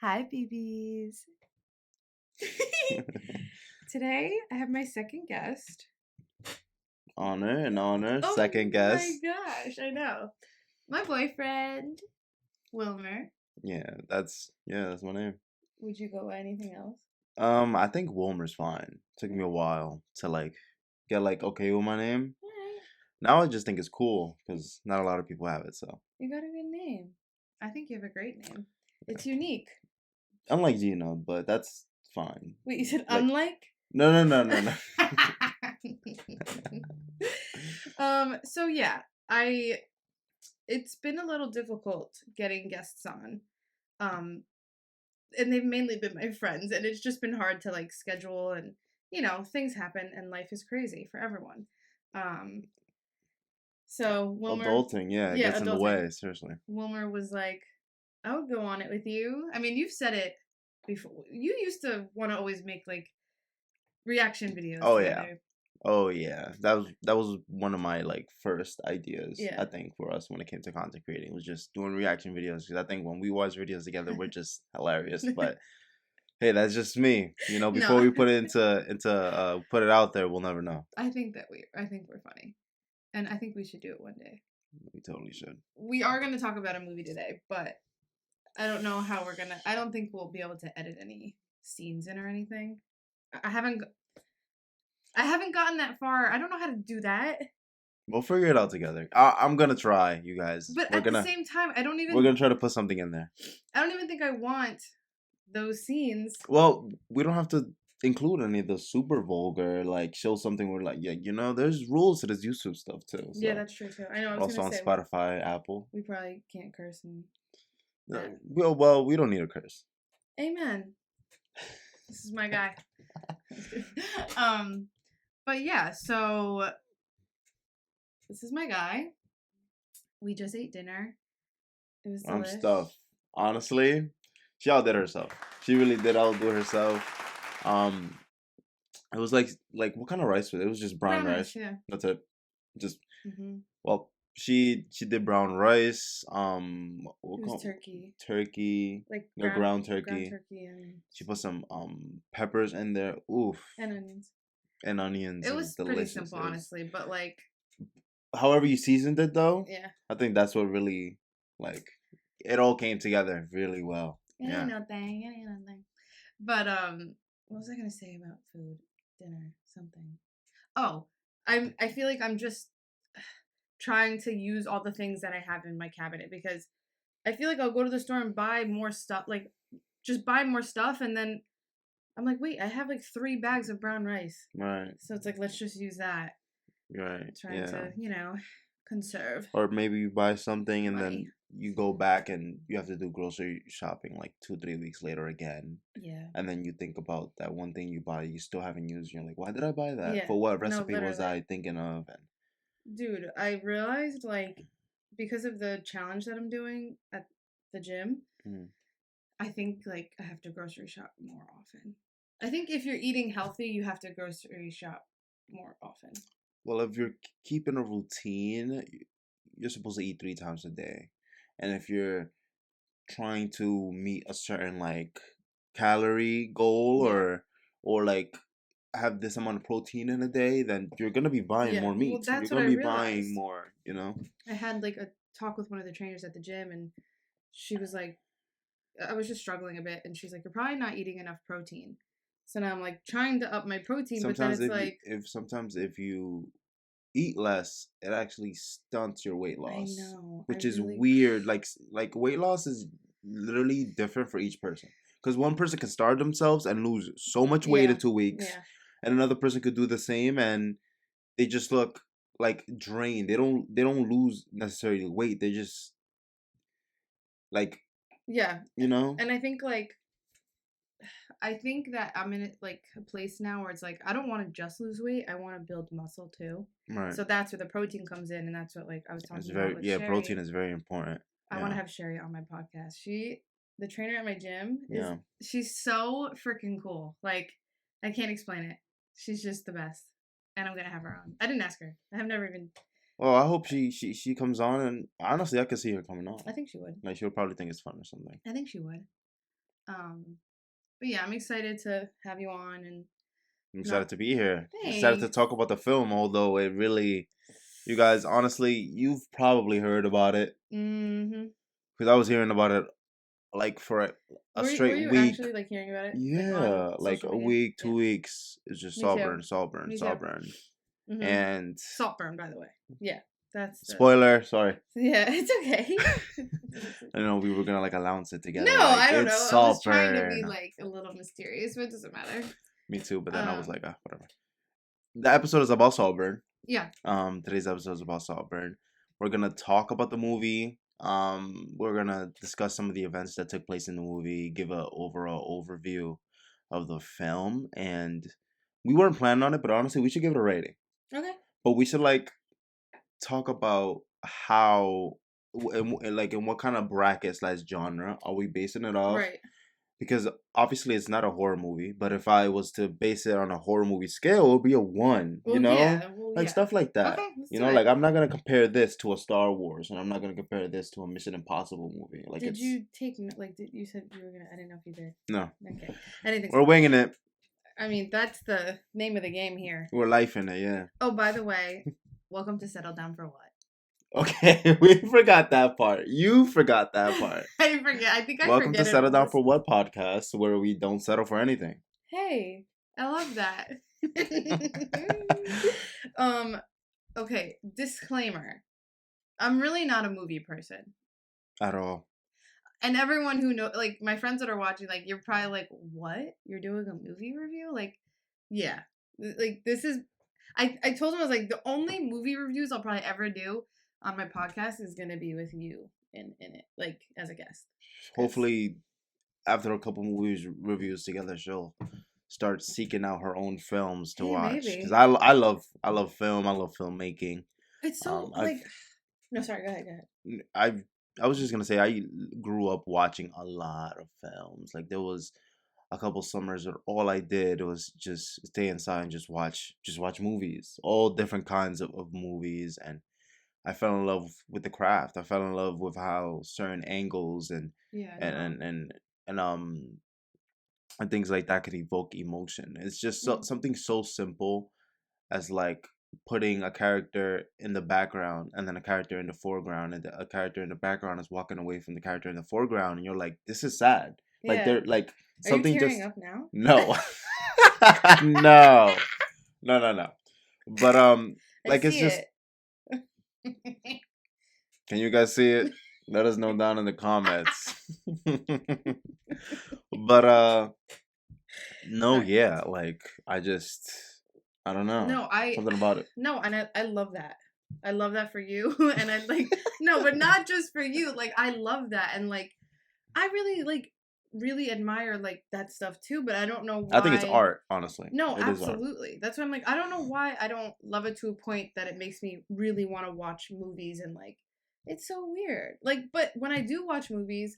Hi, BBs. Today, I have my second guest. Honor and honor. Oh Second guest. my gosh, I know. My boyfriend, Wilmer. That's my name. Would you go by anything else? I think Wilmer's fine. Took me a while to get okay with my name. Alright. Now I just think it's cool because not a lot of people have it. So You got a good name. I think you have a great name. It's unique. unlike Gino, but that's fine. Wait, you said Like- unlike? No. So yeah, it's been a little difficult getting guests on. And they've mainly been my friends, and it's just been hard to schedule, and things happen and life is crazy for everyone. So Wilmer, Adulting, it gets in the way, seriously. Wilmer was like, I would go on it with you. I mean, you've said it before. You used to want to always make reaction videos together. Oh yeah, that was one of my first ideas. Yeah. I think for us when it came to content creating was just doing reaction videos because I think when we watch videos together we're just hilarious. But hey, that's just me. Before we put it into put it out there, we'll never know. I think we're funny, and I think we should do it one day. We totally should. We are going to talk about a movie today, but I don't know how we're gonna. I don't think we'll be able to edit any scenes in or anything. I haven't gotten that far. I don't know how to do that. We'll figure it out together. I'm gonna try, you guys. But at the same time, we're gonna try to put something in there. I don't even think I want those scenes. Well, we don't have to include any of the super vulgar, show something where there's rules to this YouTube stuff too. So. Yeah, that's true too. I know. Also on Spotify, Apple. We probably can't curse and. Well, we don't need a curse. Amen. This is my guy. But yeah, so this is my guy. We just ate dinner. It was delicious. I'm stuffed. Honestly, she outdid herself. She really did outdo herself. It was like what kind of rice was it? It was just brown rice. Yeah. That's it. Just well, she did brown rice. It was turkey. Turkey. Ground turkey. And she put some peppers in there. Oof. And onions. It was pretty simple, honestly, but however you seasoned it though. Yeah. I think that's what really it all came together really well. It ain't nothing. But what was I gonna say about food? Dinner, something. Oh, I feel like I'm just trying to use all the things that I have in my cabinet because I feel like I'll go to the store and buy more stuff, just buy more stuff, and then I'm like, wait, I have 3 bags of brown rice. Right. So it's let's just use that. Right. Trying to, conserve. Or maybe you buy something and then you go back and you have to do grocery shopping 2-3 weeks later again. Yeah. And then you think about that one thing you buy you still haven't used. You're like, why did I buy that? Yeah. For what recipe was I thinking of? Dude, I realized because of the challenge that I'm doing at the gym, I think I have to grocery shop more often. I think if you're eating healthy, you have to grocery shop more often. Well, if you're keeping a routine, you're supposed to eat 3 times a day. And if you're trying to meet a certain calorie goal or have this amount of protein in a day, then you're gonna be buying more meat. Well, that's you're gonna be buying more, I had a talk with one of the trainers at the gym, and she was like, I was just struggling a bit, and she's like, you're probably not eating enough protein. So now I'm trying to up my protein, sometimes but then it's if you eat less, it actually stunts your weight loss. I know, which is weird. Weight loss is literally different for each person. Because one person can starve themselves and lose so much weight in 2 weeks, and another person could do the same and they just look drained. They don't lose necessarily weight. They just yeah. And I think that I'm in a place now where it's I don't want to just lose weight. I want to build muscle too. Right. So that's where the protein comes in, and that's what I was talking about with Sherry. Protein is very important. I want to have Sherry on my podcast. The trainer at my gym, she's so freaking cool. I can't explain it. She's just the best, and I'm gonna have her on. I didn't ask her. I have never even. Well, I hope she comes on, and honestly, I could see her coming on. I think she would. She'll probably think it's fun or something. I think she would. But yeah, I'm excited to have you on and I'm excited not to be here. Excited to thanks. talk about the film, although it really, you guys, honestly, you've probably heard about it Mm-hmm. because I was hearing about it like for a Were straight you week. actually like hearing about it like on Yeah, like social a media? week, Yeah, 2 weeks. It's just me too. Saltburn, Saltburn, Me too. Saltburn. Mm-hmm. And Saltburn, by the way. Yeah, that's the. spoiler, sorry. Yeah, it's okay. I know we were gonna like announce it No, together, like I don't it's know. I was trying to be Saltburn. like a little mysterious, but it doesn't matter. Me too, but then I was like, Um, ah, whatever. The episode is about Saltburn. yeah. Today's episode is about Saltburn. We're gonna talk about the movie. We're gonna discuss some of the events that took place in the movie, give a overall overview of the film, and we weren't planning on it, but honestly, we should give it a rating. Okay. But we should like talk about how, like, in what kind of bracket slash genre are we basing it off? Right. Because obviously it's not a horror movie, but if I was to base it on a horror movie scale, it would be a 1, Well, yeah. Well, like yeah. stuff like that. Okay, let's You do know, it. like I'm not gonna compare this to a Star Wars, and I'm not gonna compare this to a Mission Impossible movie. Like Did it's you take like? Did you said you were gonna? I didn't know if you did. no, Okay. I didn't think we're so. winging it. I mean, that's the name of the game here. We're life in it, yeah. Oh, by the way, welcome to Settle Down for What? Okay, we forgot that part. You forgot that part. I forget. I think I Welcome to forget it Settle Down almost. for What podcast, where we don't settle for anything Hey, I love that. Okay, disclaimer. I'm really not a movie person. at all. And everyone who know like my friends that are watching, like you're probably like, what? You're doing a movie review? Like, yeah. Like this is I told him I was like, the only movie reviews I'll probably ever do on my podcast is gonna be with you in it, like as a guest. 'Cause- Hopefully, after a couple movies reviews together, she'll start seeking out her own films to Hey, watch. maybe. Because I love film. I love filmmaking. It's so like no, sorry, go ahead. I was just gonna say I grew up watching a lot of films. Like there was a couple summers where all I did was just stay inside and just watch movies, all different kinds of movies, and I fell in love with the craft. I fell in love with how certain angles and Yeah, and no. and and, and um and things like that could evoke emotion. It's just something so simple as like putting a character in the background and then a character in the foreground, and a character in the background is walking away from the character in the foreground, and you're like, this is sad. Like Yeah. they're like Are you something tearing just up now? no, no, no. But I like it's see just. it. Can you guys see it? Let us know down in the comments. But no, Sorry. yeah, like I don't know. No, Something about it. No, and I love that. I love that for you. And I like no, but not just for you. Like I love that. And like I really admire like that stuff too, but I don't know why. I think it's art, honestly. No, It is art. absolutely. That's why I'm like, I don't know why I don't love it to a point that it makes me really want to watch movies and like it's so weird. Like, but when I do watch movies,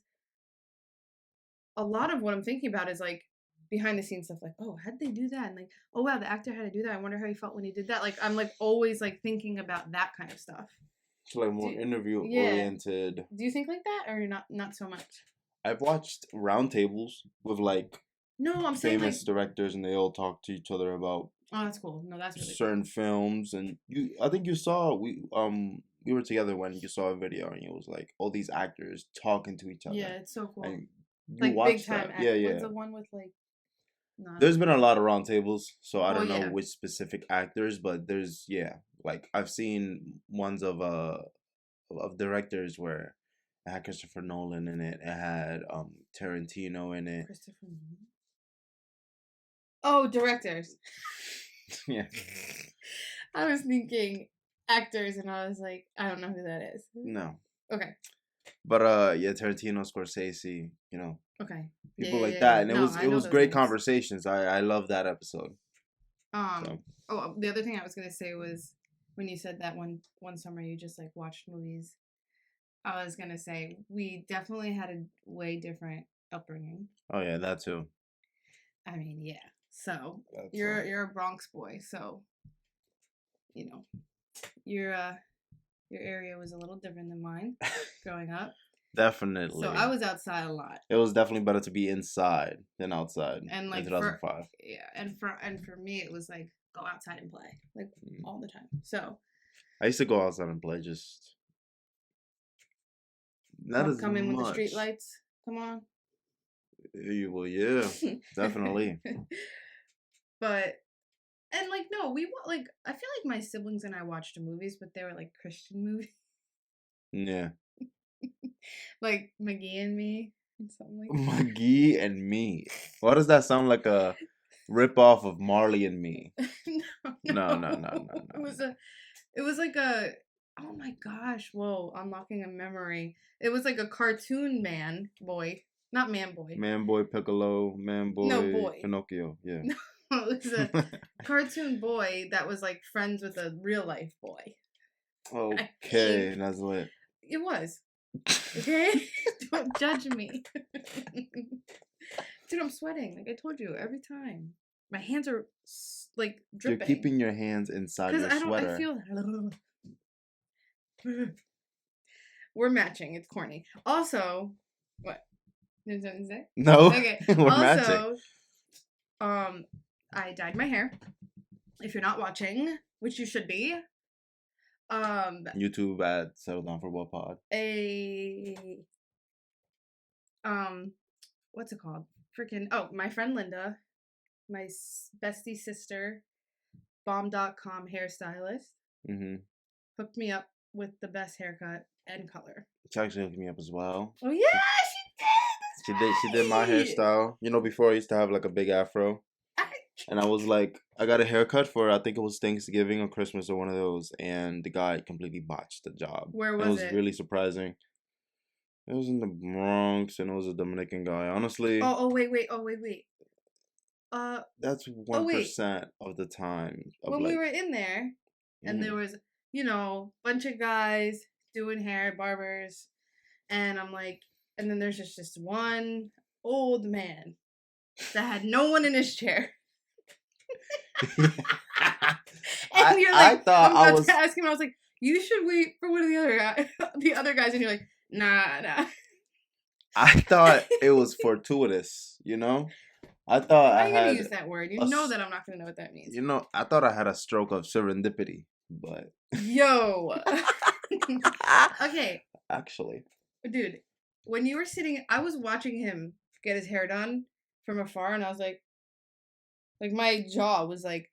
a lot of what I'm thinking about is like behind the scenes stuff like, oh, how did they do that? And like, oh wow, the actor had to do that. I wonder how he felt when he did that. Like I'm like always like thinking about that kind of stuff. It's like more interview yeah. oriented. Do you think like that or not so much? I've watched roundtables with like No, I'm saying like famous directors, and they all talk to each other about oh, that's cool. No, that's really certain films. And I think you saw we were together when you saw a video, and it was like all these actors talking to each cool. other. Yeah, it's so cool. And you Like big watched time. that. Yeah, yeah. What's the one with like? No, There's been a lot of roundtables, so I Oh, don't know yeah. which specific actors, but there's like I've seen ones of directors where it had Christopher Nolan in it. It had Tarantino in it. Christopher Nolan. Oh, directors. Yeah. I was thinking actors, and I was like, I don't know who that is. No. Okay. But yeah, Tarantino, Scorsese, Okay. people Yeah, like yeah, that, yeah. and No, it I know was those great names. conversations. I love that episode. So. Oh, the other thing I was gonna say was when you said that one summer you just like watched movies. I was gonna say we definitely had a way different upbringing. Oh yeah, that too. I mean, yeah. So That you're too. you're a Bronx boy, so you know your area was a little different than mine growing up. Definitely. So I was outside a lot. It was definitely better to be inside than outside And in like 2005. and for me it was like go outside and play like all the time. So I used to go outside and play, just not as come in when the street much. lights come on. Well, yeah, definitely. But and like no, like I feel like my siblings and I watched movies, but they were like Christian movies, Yeah. like McGee and Me and something like that. McGee and Me. Why does that sound like a rip off of Marley and Me? No, no, no, no, no, It was no. a, it was like a, oh my gosh, whoa, unlocking a memory. It was like a cartoon man boy, not man boy, Man Boy Piccolo, Man no Boy boy. Pinocchio. Yeah. No, it was a cartoon boy that was like friends with a real life boy. I Okay, think that's lit. it was. Okay, don't judge me, dude. I'm sweating. Like I told you every time. My hands are like You're dripping keeping your hands inside because your I don't. I sweater. feel. We're matching. It's corny. Also, what? There's something to say? No, Okay. we're matching. Also, I dyed my hair. If you're not watching, which you should be, YouTube at Settle Down for What Pod. a um, what's it called? Freaking my friend Linda, my bestie sister, bomb.com hairstylist, Mm-hmm. hooked me up with the best haircut and color. She actually hooked me up as well. Oh yeah, she did. She did my That's right. hairstyle. You know, before I used to have like a big afro. And I was like, I got a haircut for, I think it was Thanksgiving or Christmas or one of those, and the guy completely botched the job. Where It was was it? really surprising. It was in the Bronx, and it was a Dominican guy. Honestly, Wait. Uh that's oh wait. 1% of the time of When we like, were in there and there mm, was, bunch of guys doing hair, barbers, and I'm like, and then there's just this one old man that had no one in his chair. And you're I like, thought I'm I about to was, ask him, I was like, you should wait for one of the other guys, the other guys, and you're like, nah. I thought it was fortuitous, you know? I thought Why I are you gonna had use that word? a, You know that I'm not gonna know what that means. I thought I had a stroke of serendipity, but Yo. Okay, actually, dude, when you were sitting, I was watching him get his hair done from afar, and I was like my jaw was like,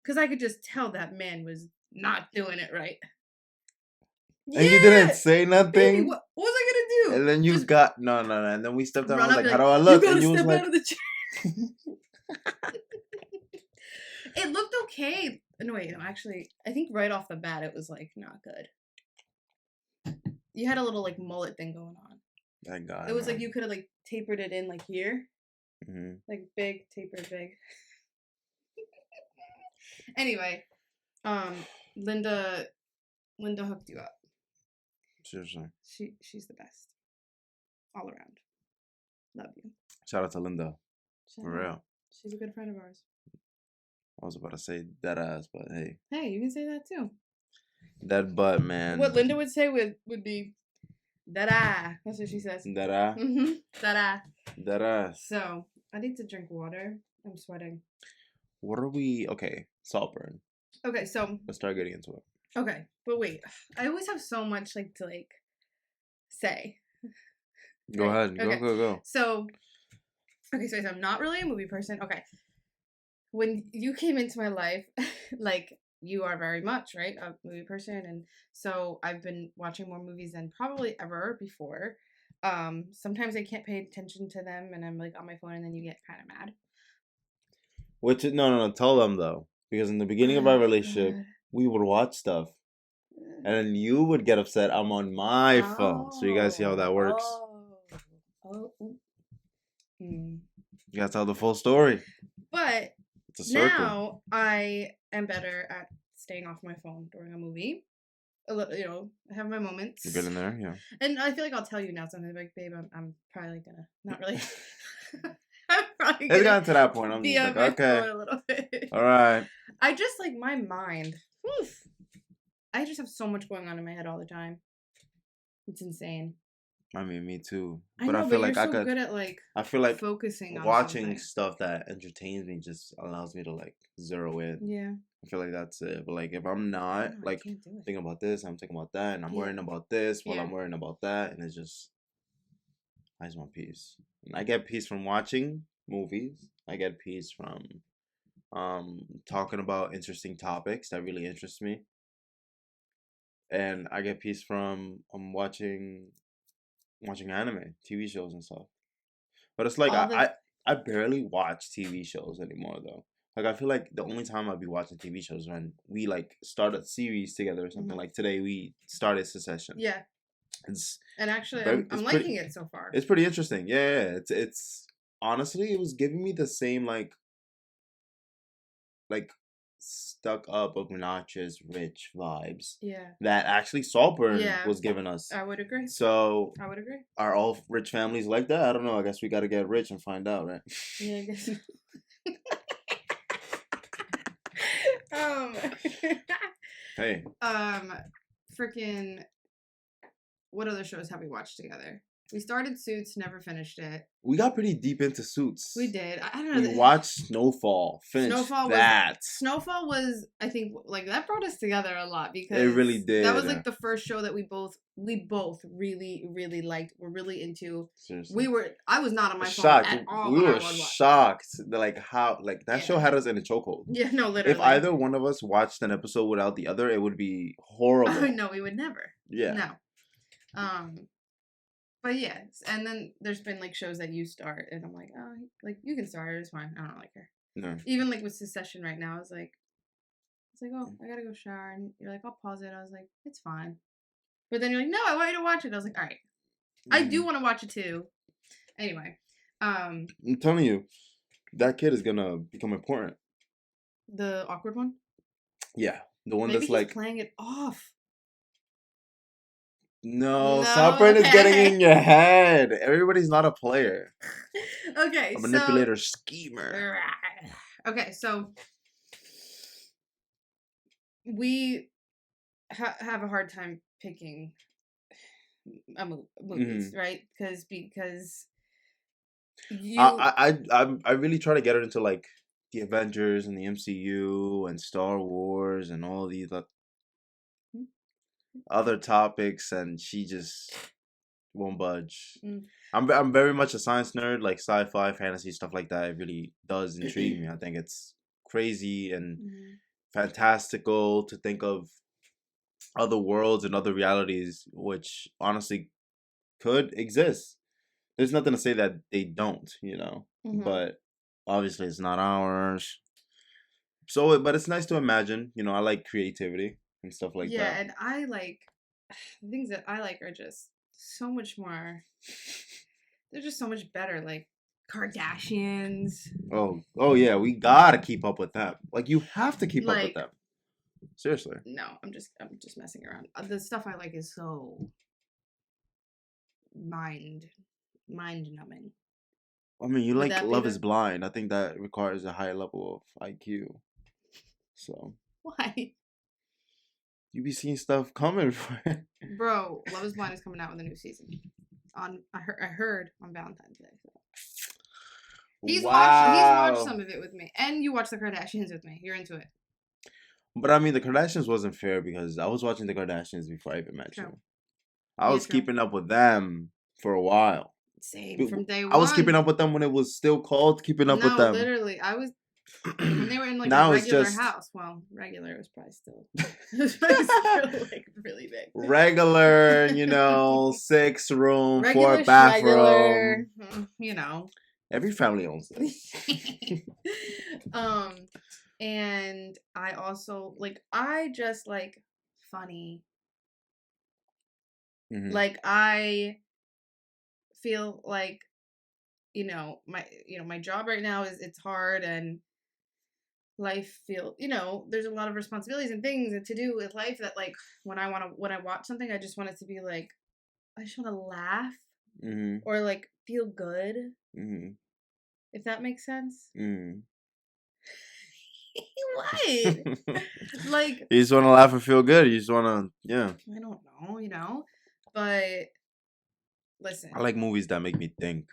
because I could just tell that man was not doing it right. and you didn't Yeah, say baby, nothing. what was I gonna And do? then you Just got no. And then we stepped down. I run was up like, and "How be do like, I you look?" And gotta you was step out like, of the chair. It looked okay. No, wait, no, actually, I think right off the bat it was like not good. You had a little like mullet thing going on. "That guy, It was like man." you could have like tapered it in like here, Hmm. like big tapered big. Anyway, um, Linda, Linda hooked you up. Seriously, She's the best, all around. Love you. shout out to Linda Shout for out. real. She's a good friend of ours. I was about to say that ass, but hey, Hey, you can say that too. that butt, man. What Linda would say would be da. That's what she says. That ass, Da. that ass. So I need to drink water. I'm sweating. What are we? Okay, Saltburn. Okay, so Let's start getting into it. okay, but wait, I always have so much like to like say. Go Right? ahead, Okay. go. So I'm not really a movie person. Okay. When you came into my life, like you are very much, right? A movie person. And so I've been watching more movies than probably ever before. Sometimes I can't pay attention to them and I'm like on my phone and then you get kind of mad. Which no. Tell them though, because in the beginning of our relationship, God. we would watch stuff, and then you would get upset. I'm on my phone, so you guys see how that works. Ooh. Mm. You gotta tell the full story. But It's a circle. now I am better at staying off my phone during a movie. A little, I have my moments. You've been in there, yeah. And I feel like I'll tell you now something like, babe, I'm probably gonna not really. I'm probably It's gonna gotten to that point. I'm be just on like, my okay, phone a little bit. all right. I just like my mind. Oof, I just have so much going on in my head all the time. It's insane. I mean, me too. I But I know, feel but you're like I so could. good at like I feel like focusing on watching something. stuff that entertains me just allows me to like zero in. Yeah. I feel like that's it. But like if I'm I not know, I like can't do it. thinking about this, I'm thinking about that, and I'm Yeah. worrying about this while Yeah. I'm worrying about that, and it's just I just want peace. And I get peace from watching movies. I get peace from talking about interesting topics that really interest me, and I get peace from watching anime, TV shows and stuff. But it's like All the I barely watch TV shows anymore though. Like I feel like the only time I'd be watching TV shows is when we like start a series together or something. Mhm. Like today we started Secession. Yeah. It's And actually very I'm liking it so far. it's pretty interesting. Yeah, yeah, yeah. It's honestly it was giving me the same like stuck up obnoxious rich vibes Yeah. that actually Saltburn Yeah. was giving us. I would agree. So I would agree. are all rich families like that? I don't know. I guess we got to get rich and find out, right? Yeah, I guess. um Hey, freaking what other shows have we watched together? We started Suits, never finished it. we got pretty deep into Suits. We did. I don't know. We watched Snowfall. Finished Snowfall that. Snowfall was, I think, like that brought us together a lot because It really did. That was like the first show that we both really really liked. We're really into. Seriously. I was not on my phone shocked. at all. We when I were would watch. shocked. Like how like that Yeah. show had us in a chokehold. Yeah, no, literally. If either one of us watched an episode without the other, it would be horrible. Oh no, we would never. Yeah. No. But yes, and then there's been like shows that you start, and I'm like, oh, like you can start. It's fine. I don't like her. No. Even like with Secession right now, it's like, oh, I gotta go shower, and you're like, I'll pause it. I was like, it's fine. But then you're like, no, I want you to watch it. I was like, all right, I do want to watch it too. Anyway, I'm telling you, that kid is gonna become important. the awkward one. Yeah, the one Maybe that's he's like playing it off. no, No, Saltburn is getting okay. in your head. Everybody's not a player. Okay, A manipulator, schemer. Okay, so we have a hard time picking movies, right? Because you. I really try to get her into like the Avengers and the MCU and Star Wars and all these other topics, and she just won't budge. Mm. I'm very much a science nerd, like sci-fi, fantasy stuff like that. It really does intrigue me. I think it's crazy and fantastical to think of other worlds and other realities, which honestly could exist. There's nothing to say that they don't, but obviously it's not ours. So, but it's nice to imagine. I like creativity and stuff like that. Yeah, and I like the things that I like are just so much more. They're just so much better, like Kardashians. Oh yeah, we gotta keep up with them. Like you have to keep up with Like- them. Seriously. No, I'm just messing around. The stuff I like is so mind numbing. I mean, you Would like that be Love the- is Blind. I think that requires a higher level of IQ. So Why? you be seeing stuff coming for it. Bro, Love is Blind is coming out with a new season. I heard on Valentine's Day. So. He's watched some of it with me, and you watched the Kardashians with me. You're into it. But I mean, the Kardashians wasn't fair because I was watching the Kardashians before I even met you. True. I was keeping up with them for a while. Same from day one. I was keeping up with them when it was still called keeping up with them. No, literally, I was when they were in like Now a it's regular just- house. Well, regular was probably still, it was probably still like really big. Regular, 6-room, Regular 4-bathroom. schmegular, Every family owns this. And I also I just like funny. Mhm. Like I feel like my job right now it's hard and life there's a lot of responsibilities and things to do with life that like when I watch something I just want it to be like I just want to laugh or like feel good if that makes sense. What? Like you just want to laugh and feel good. You just want to, yeah. I don't know, but Listen. I like movies that make me think.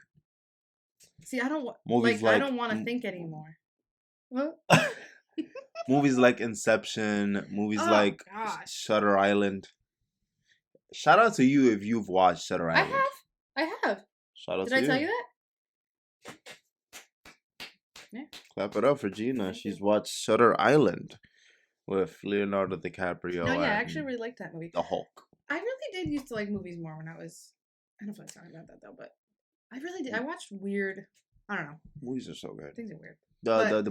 See, I don't Movies I like don't want to think anymore. What? movies like Inception, movies Oh like gosh. Shutter Island. Shout out to you if you've watched Shutter I Island. have. I have. Shout out Did to I tell you. you that? Yeah. Clap it up for Gina. Thank She's you. watched Shutter Island with Leonardo No, DiCaprio yeah, I actually and really liked that movie. the Hulk. I really did used to like movies more when I was. I don't know if I was talking about that though, but I really did. I watched weird. I don't know. Movies are so good. Things are weird. The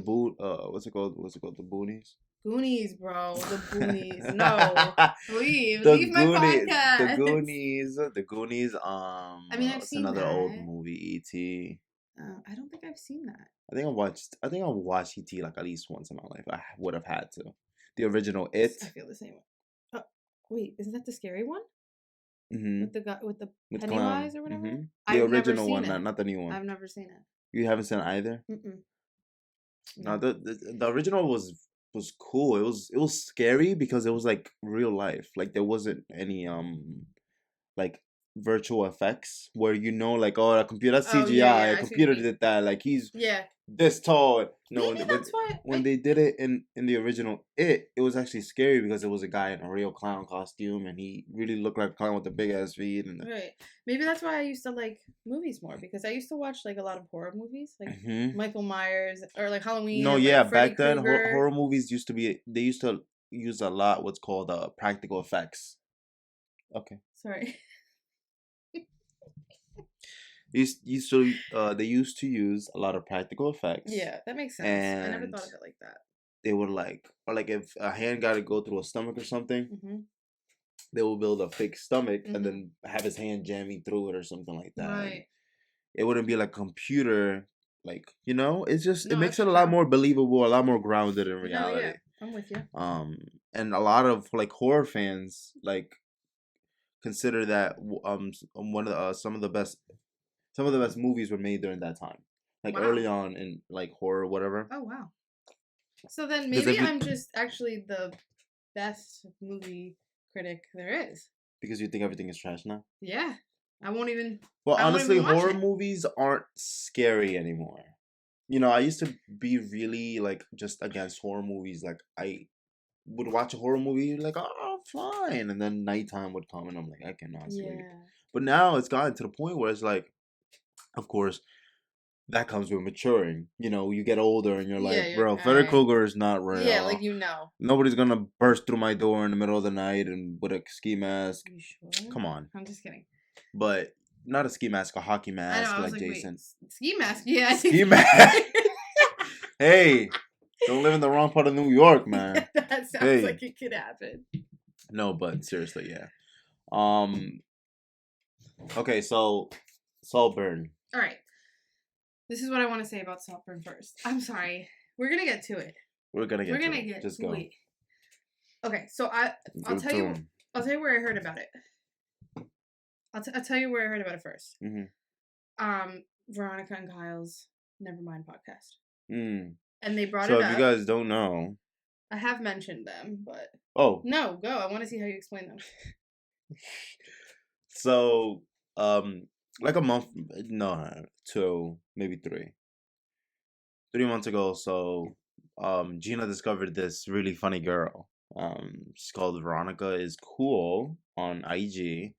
what's it called? What's it called? The Boonies. Goonies, bro. The Boonies. No, leave. The Leave my Goonies. The podcast. Goonies. The Goonies. I mean, I've It's seen another old that. movie. E.T. I don't think I've seen that. I think I watched E.T. like at least once in my life. I would have had to. The original It. I feel the same way. Oh, wait, isn't that the scary one Mm-hmm. with the guy with the With Pennywise clown. or whatever? Mm-hmm. The I've never original seen one, it. not the new one. I've never seen it. You haven't seen it either. Mm-mm. No, No. the original was cool. It was scary because it was like real life. Like there wasn't any like virtual effects where like, oh, a computer, that's Oh yeah, CGI, yeah. a I see what you computer mean. did that, like he's Yeah. this tall. No, Maybe that's why. when they did it in the original it was actually scary because it was a guy in a real clown costume and he really looked like a clown with the big ass feet and Right. Maybe that's why I used to like movies more because I used to watch like a lot of horror movies, like Michael Myers or like Halloween. No, or, yeah, like, Freddy back then Krueger. horror movies used to be they used to use a lot what's called practical effects. Okay. Sorry. They used to use a lot of practical effects. Yeah, that makes sense. I never And thought of it like that. they would or like if a hand got to go through a stomach or something, they will build a fake stomach and then have his hand jamming through it or something like that. Right. It wouldn't be like a computer, like it's just No, it makes that's it a lot true. more believable, a lot more grounded in No, reality. yeah, I'm with you. And a lot of like horror fans like consider that one of the some of the best movies were made during that time, like Wow. early on in like horror, whatever. Oh wow. So then 'Cause maybe if you- I'm just actually the best movie critic there is. Because you think everything is trash now. Yeah. I won't even. Well, I won't honestly, even watch horror it. movies aren't scary anymore. I used to be really like just against horror movies. Like I would watch a horror movie like, oh, fine, and then nighttime would come and I'm like, I cannot sleep. Yeah. But now it's gotten to the point where it's like, of course, that comes with maturing. You get older and you're like, Yeah, bro, Freddy Krueger is not real. Yeah, like Nobody's gonna burst through my door in the middle of the night and with a ski mask. You sure? Come on. I'm just kidding. But not a ski mask, a hockey mask, I know. I was like like, Jason. wait, ski mask? Yeah. Ski mask. Hey, don't live in the wrong part of New York, man. That sounds like it could happen. No, but seriously, yeah. Okay, so Saltburn. All right. This is what I want to say about Saltburn first. I'm sorry. We're gonna get to it. We're gonna get Just go. it. Okay, so I'll tell you where I heard about it. I'll tell you where I heard about it first. Veronica and Kyle's Nevermind podcast. And they brought it up. So if you guys don't know, I have mentioned them, but no, go. I want to see how you explain them. So like a month, no, 2, maybe 3 months ago. So Gina discovered this really funny girl. She's called Veronica is Cool on IG.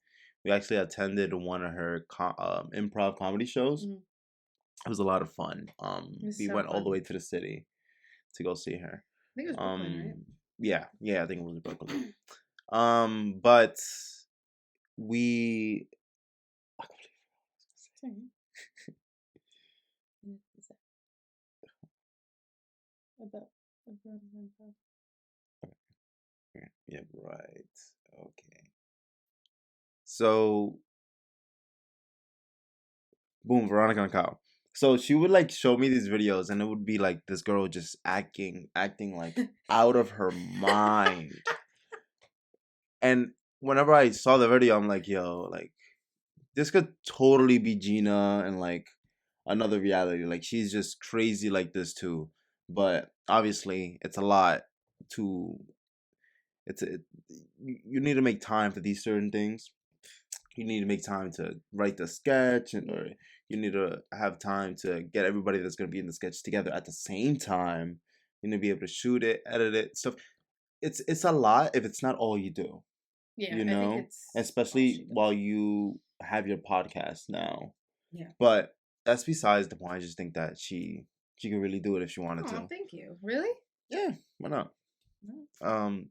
We actually attended one of her improv comedy shows. It was a lot of fun. We went all the way to the city to go see her. I think it was Brooklyn, right? Yeah, I think it was Brooklyn. But we. Yeah, right. Okay. So, boom, Veronica and Kyle. So she would like show me these videos, and it would be like this girl just acting like out of her mind. And whenever I saw the video, I'm like, yo, like this could totally be Gina and like another reality. Like she's just crazy like this too. But obviously, it's a lot to. You need to make time for these certain things. you need to make time to write the sketch, or you need to have time to get everybody that's going to be in the sketch together at the same time. You need to be able to shoot it, edit it, stuff. It's a lot if it's not all you do, Yeah, you I think know, it's all especially she while does. you have your podcast now. Yeah. But that's besides the point. I just think that she could really do it if she wanted Oh, to. thank you. Really? Yeah, why not? No. Um,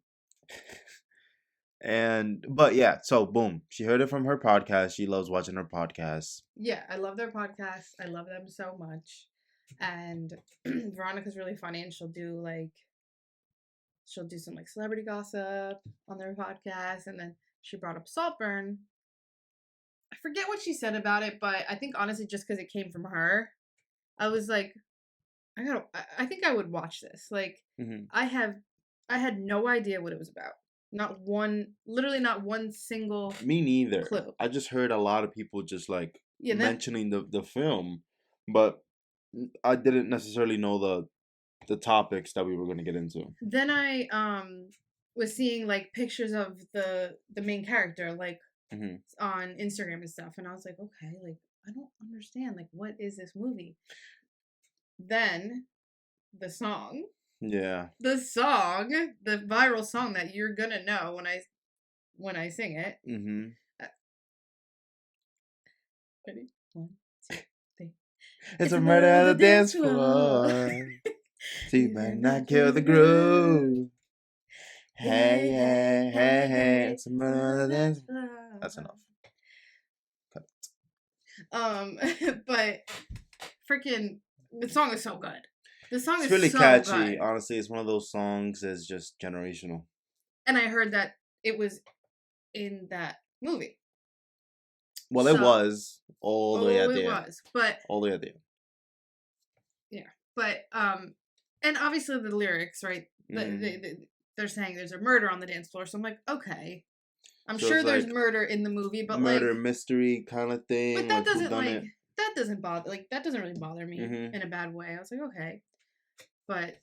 and but yeah, so boom, she heard it from her podcast. She loves watching her podcast. Yeah, I love their podcast. I love them so much. And Veronica's really funny, and she'll do some like celebrity gossip on their podcast, and then she brought up Saltburn. I forget what she said about it, but I think honestly, just because it came from her, I was like, I think I would watch this. Like, Hmm. I have, I had no idea what it was about. Not one, literally not one single Me neither. clue. I just heard a lot of people just like Yeah, mentioning the film, but I didn't necessarily know the topics that we were going to get into. then I was seeing like pictures of the main character like Hmm. on Instagram and stuff, and I was like, okay, like I don't understand, like what is this movie? Then the song, Yeah. the viral song that you're gonna know when I sing it. Hmm. Uh, Ready? 1, 2, 3. It's a murder at the dance floor. So you better not kill the groove. Hey, hey, hey, hey. It's a murder at the dance floor. That's enough. Cut it. But freaking the song is so good. The song It's is really so catchy. good. Honestly, it's one of those songs that's just generational. And I heard that it was in that movie. Well, it So- was all the way at it the end. was. But All the way at the end. yeah. But and obviously the lyrics, right? They're saying there's a murder on the dance floor. So I'm like, okay. I'm So sure it's there's like murder in the movie, but murder like mystery kind of thing. but that like who doesn't done like it. that doesn't bother like that doesn't really bother me Mhm. in a bad way. I was like, okay. But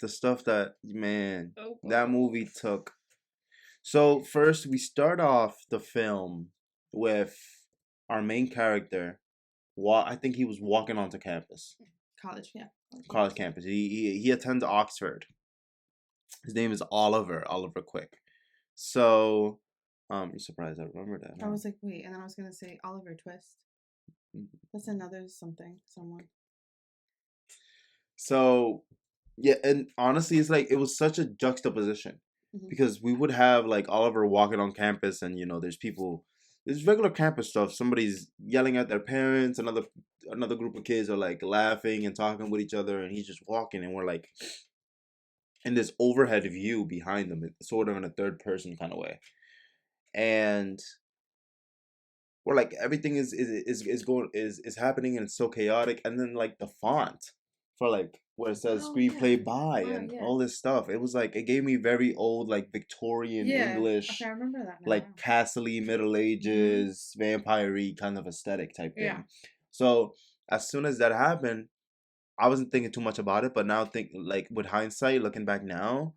The stuff that man oh, that movie took. So first we start off the film with our main character. I think he was walking onto campus, college, yeah. college campus. He attends Oxford. His name is Oliver Quick. So, you're surprised I remember that. I Huh? was like, wait, and then I was gonna say Oliver Twist. Mhm. That's another someone. So, yeah, and honestly, it's like it was such a juxtaposition Mhm. because we would have like Oliver walking on campus, and there's regular campus stuff. Somebody's yelling at their parents. Another group of kids are like laughing and talking with each other, and he's just walking, and we're like in this overhead view behind them, sort of in a third person kind of way, and we're like everything is happening and it's so chaotic, and then like the font for like where it says Oh, screenplay yeah. by Wow, and yeah. all this stuff, it was like it gave me very old like Victorian Yeah. English, Okay, I remember that now. like castle-y Middle Ages vampire-y kind of aesthetic type thing. Yeah. So as soon as that happened, I wasn't thinking too much about it, but now think like with hindsight, looking back now,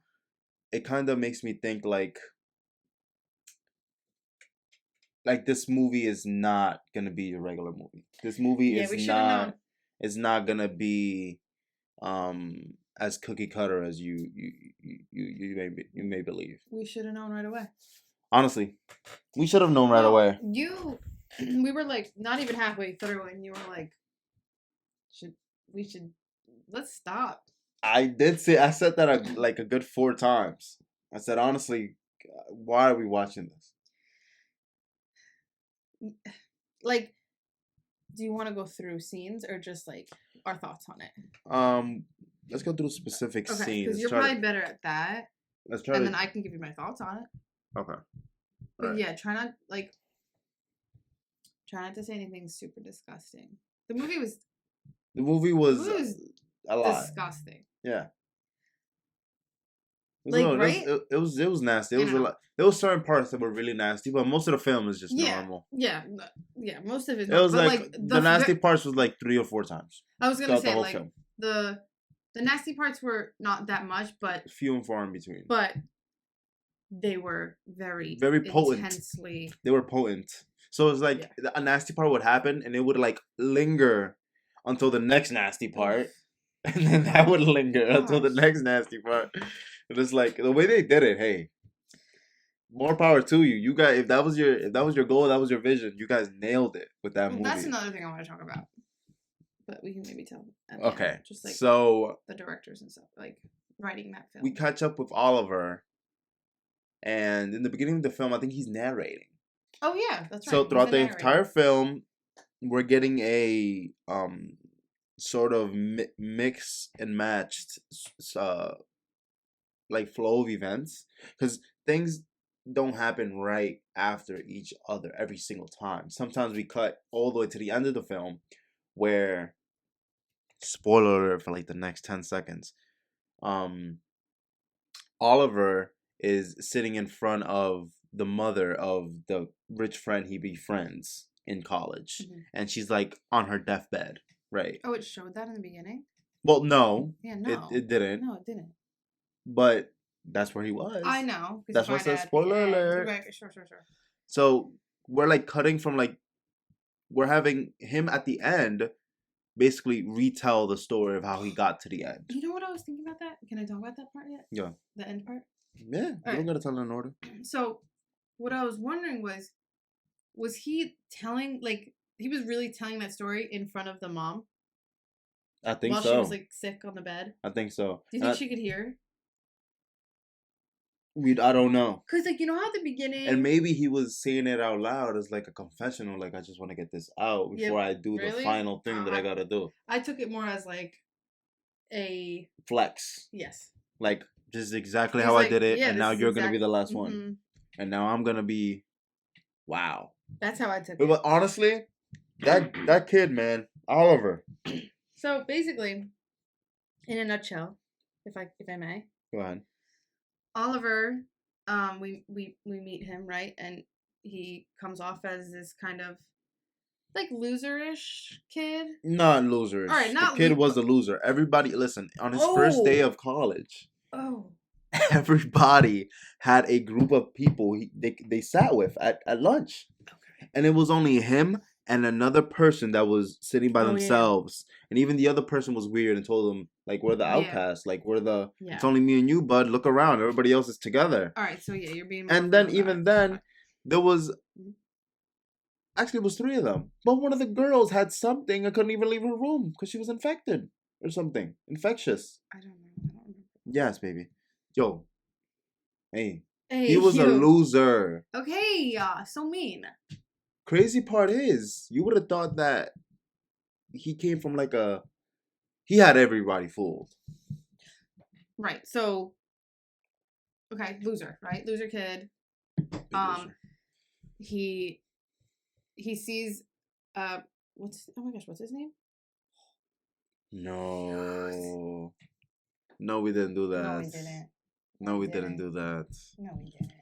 it kind of makes me think like this movie is not gonna be a regular movie. This movie Yeah, we should have known. is not gonna be as cookie cutter as you may believe. We should have known right away. Honestly, we should have known right Well, away. We were like not even halfway through, and you were like, let's stop. I said that like a good 4 times. I said honestly, why are we watching this? Like, do you want to go through scenes or just like our thoughts on it? Let's go through specific Okay, scenes. because you're probably better at that, Let's try and to. then I can give you my thoughts on it. Okay. But Alright. yeah, try not to say anything super disgusting. The movie was The movie was a lot. disgusting. Yeah. Like, right? It was nasty. It I was a know. lot. There was certain parts that were really nasty, but most of the film is just normal. Yeah, most of it. It was but like the nasty parts was like 3 or 4 times. I was gonna throughout the say whole like film. the nasty parts were not that much, but Few and far in between. but they were very very potent. intensely. They were potent. So it's like a nasty part would happen, and it would like linger until the next nasty part, and then that would linger until the next nasty part. And it's like the way they did it. Hey, more power to you. You guys, if that was your goal, that was your vision. You guys nailed it with that movie. That's another thing I want to talk about, but we can maybe tell. Okay, just like so the directors and stuff, like writing that film. We catch up with Oliver, and in the beginning of the film, I think he's narrating. Oh yeah, that's right. So throughout the entire film, we're getting a sort of mix and matched like flow of events, because things don't happen right after each other every single time. Sometimes we cut all the way to the end of the film where, spoiler alert for like the next 10 seconds, Oliver is sitting in front of the mother of the rich friend he befriends in college, and she's like on her deathbed, right? Oh, it showed that in the beginning? Well, no. Yeah, no. It didn't. No, it didn't. But that's where he was. I know. That's what says spoiler alert. Right, sure. So we're like cutting from like, we're having him at the end basically retell the story of how he got to the end. You know what I was thinking about that? Can I talk about that part yet? Yeah. The end part? Yeah, you don't gotta tell it in order. So what I was wondering was he telling, like, he was really telling that story in front of the mom? I think so. While she was, like, sick on the bed? I think so. Do you think she could hear? I don't know. Because, like, you know how at the beginning... And maybe he was saying it out loud as, like, a confessional. Like, I just want to get this out before I do the final thing that I gotta do. I took it more as, like, a... flex. Yes. Like, this is exactly how I did it, and now you're gonna be the last one. Mm-hmm. And now I'm gonna be... Wow. That's how I took it. But honestly, that kid, man, Oliver. So, basically, in a nutshell, if I may. Go ahead. Oliver, we meet him, right? And he comes off as this kind of like loserish kid. Not loserish. All right, the kid was a loser. Everybody, listen, on his first day of college. Oh. Everybody had a group of people they sat with at lunch. Okay. And it was only him and another person that was sitting by themselves. Yeah. And even the other person was weird and told them, like, we're the outcasts. Like, we're the... Yeah. It's only me and you, bud. Look around. Everybody else is together. All right, so yeah, you're being... And then, even then, there was... Actually, it was 3 of them. But one of the girls had something. I couldn't even leave her room because she was infected or something. Infectious. I don't know. Yes, baby. Yo. Hey. He was a loser. Okay, so mean. Crazy part is, you would have thought that he came from like a... He had everybody fooled. Right. So, okay, loser, right? Loser kid. Loser. He sees what's his name? No. No, we didn't do that. No, we didn't. No, we didn't do that. No, we didn't.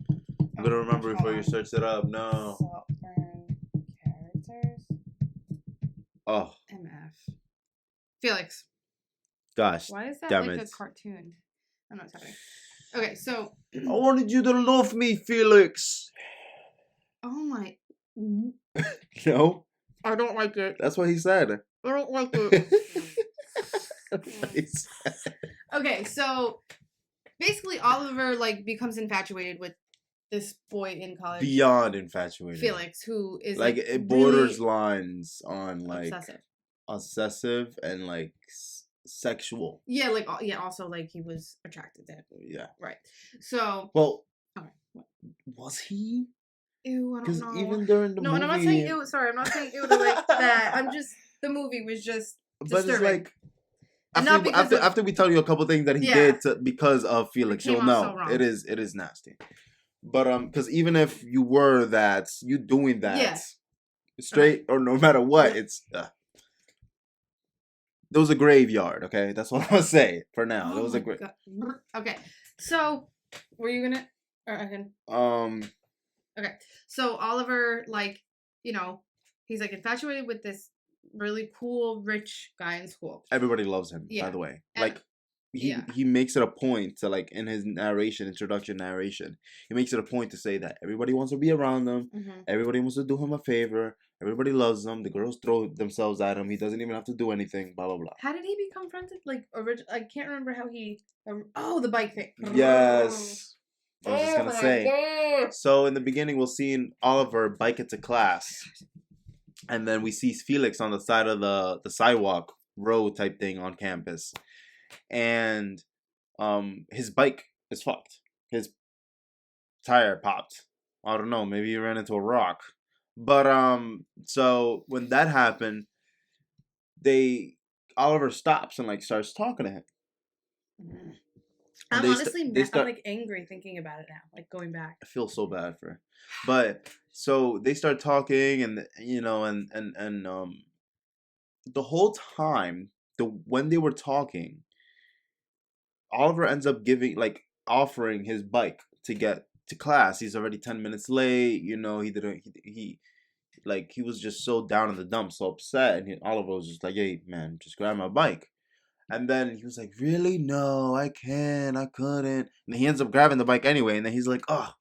I'm gonna remember before you search it up. No. SALTBURN characters. Oh. MF. Felix. Gosh. Why is that damn like it. a cartoon? I don't know what's happening. Okay, so I wanted you to love me, Felix. Oh my. No. I don't like it. That's what he said. I don't like it. Okay, so basically Oliver like becomes infatuated with this boy in college. Beyond infatuated. Felix, who is like it borders really lines on like obsessive and like sexual. Yeah, like also like he was attracted to him. Yeah. Right. So well, okay. Was he? Ew, I don't know. Because even during the movie... No, and I'm not saying ew. Sorry, I'm not saying ew like that. I'm just... The movie was just disturbing. But it's like... After we tell you a couple things that he did because of Felix, you'll know. So it is nasty. But because even if you were that, you doing that straight or no matter what, it's... there was a graveyard, okay? That's what I'm going to say for now. There was a graveyard. Okay. So, were you going to... Or I can... Okay, so Oliver, like, you know, he's like infatuated with this really cool, rich guy in school. Everybody loves him, by the way. And like, Yeah. he makes it a point to, like, in his introduction narration, he makes it a point to say that everybody wants to be around him, Hmm. everybody wants to do him a favor, everybody loves him, the girls throw themselves at him, he doesn't even have to do anything, blah blah blah. How did he become friends with like I can't remember how he. Oh, the bike thing. Oh Yes. I was just gonna my say. god. So in the beginning, we'll see Oliver bike into class, and then we see Felix on the side of the sidewalk road type thing on campus, and his bike is fucked. His tire popped. I don't know. Maybe he ran into a rock. But so when that happened, they Oliver stops and like starts talking to him, Mm. and I'm honestly they I'm start. like angry thinking about it now. Like going back. I feel so bad for her. But so they start talking, and the whole time, when they were talking, Oliver ends up giving, like, offering his bike to get to class. He's already 10 minutes late. He didn't. He was just so down in the dumps, so upset, and Oliver was just like, "Hey, man, just grab my bike." And then he was like, "Really? No, I can't. I couldn't." And he ends up grabbing the bike anyway. And then he's like, "Oh,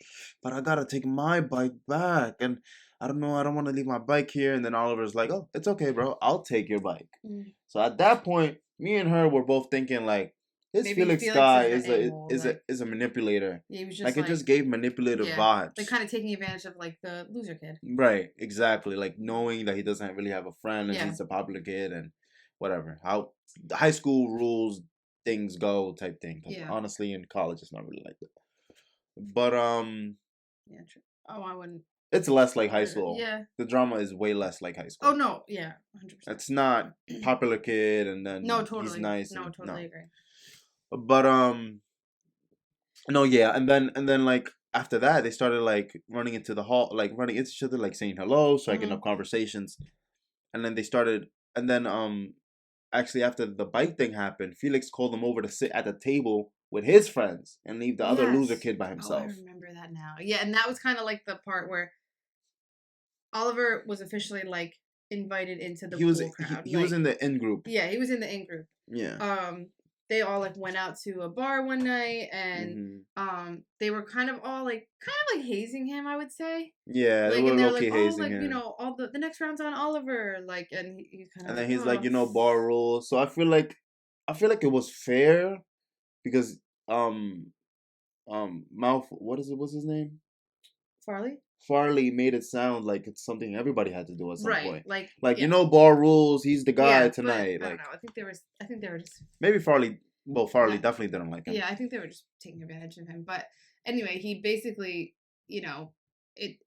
but I gotta take my bike back, and I don't know. I don't want to leave my bike here." And then Oliver's like, "Oh, it's okay, bro. I'll take your bike." Mm. So at that point, me and her were both thinking like, this Maybe Felix Felix guy is is the a a-hole. is a Like is a manipulator. he was just Like, it like just gave manipulative yeah, vibes. like kind of taking advantage of like the loser kid. Right, exactly. Like knowing that he doesn't really have a friend and Yeah. he's a popular kid and whatever. How the high school rules things go type thing. 'Cause Yeah. honestly, in college, it's not really like that. But Yeah. True. Oh, I wouldn't. it's less like high school. Yeah. The drama is way less like high Oh school. no. Yeah. 100%. It's not popular kid and No, then he's totally. nice No, and totally no. agree. But no, yeah, and then like after that, they started like running into the hall, like running into each other, like saying hello, striking Hmm. up conversations, and then they started, and then actually after the bike thing happened, Felix called them over to sit at the table with his friends and leave the other loser Yes. kid by Oh, I himself. remember that now. Yeah, and that was kind of like the part where Oliver was officially like invited into the He was cool he, crowd. he was Like, in the in group. yeah, he was in the in group. Yeah. Um, they all like went out to a bar one night, and Hmm. they were kind of all like hazing him. I would say. Yeah, they Like, were and they're low like, key oh, hazing like him, all the next round's on Oliver. Like, and he's kind of and like, then he's like, oh, bar rules. So I feel like it was fair because Mouth, what's his name? Farley. Farley made it sound like it's something everybody had to do at some Right. point. Like, Like, yeah, bar rules, he's the guy yeah, but tonight. I don't Like, know. I think they were just maybe Farley, well, Farley not. definitely didn't like him. Yeah, I think they were just taking advantage of him. But anyway, he basically, you know, it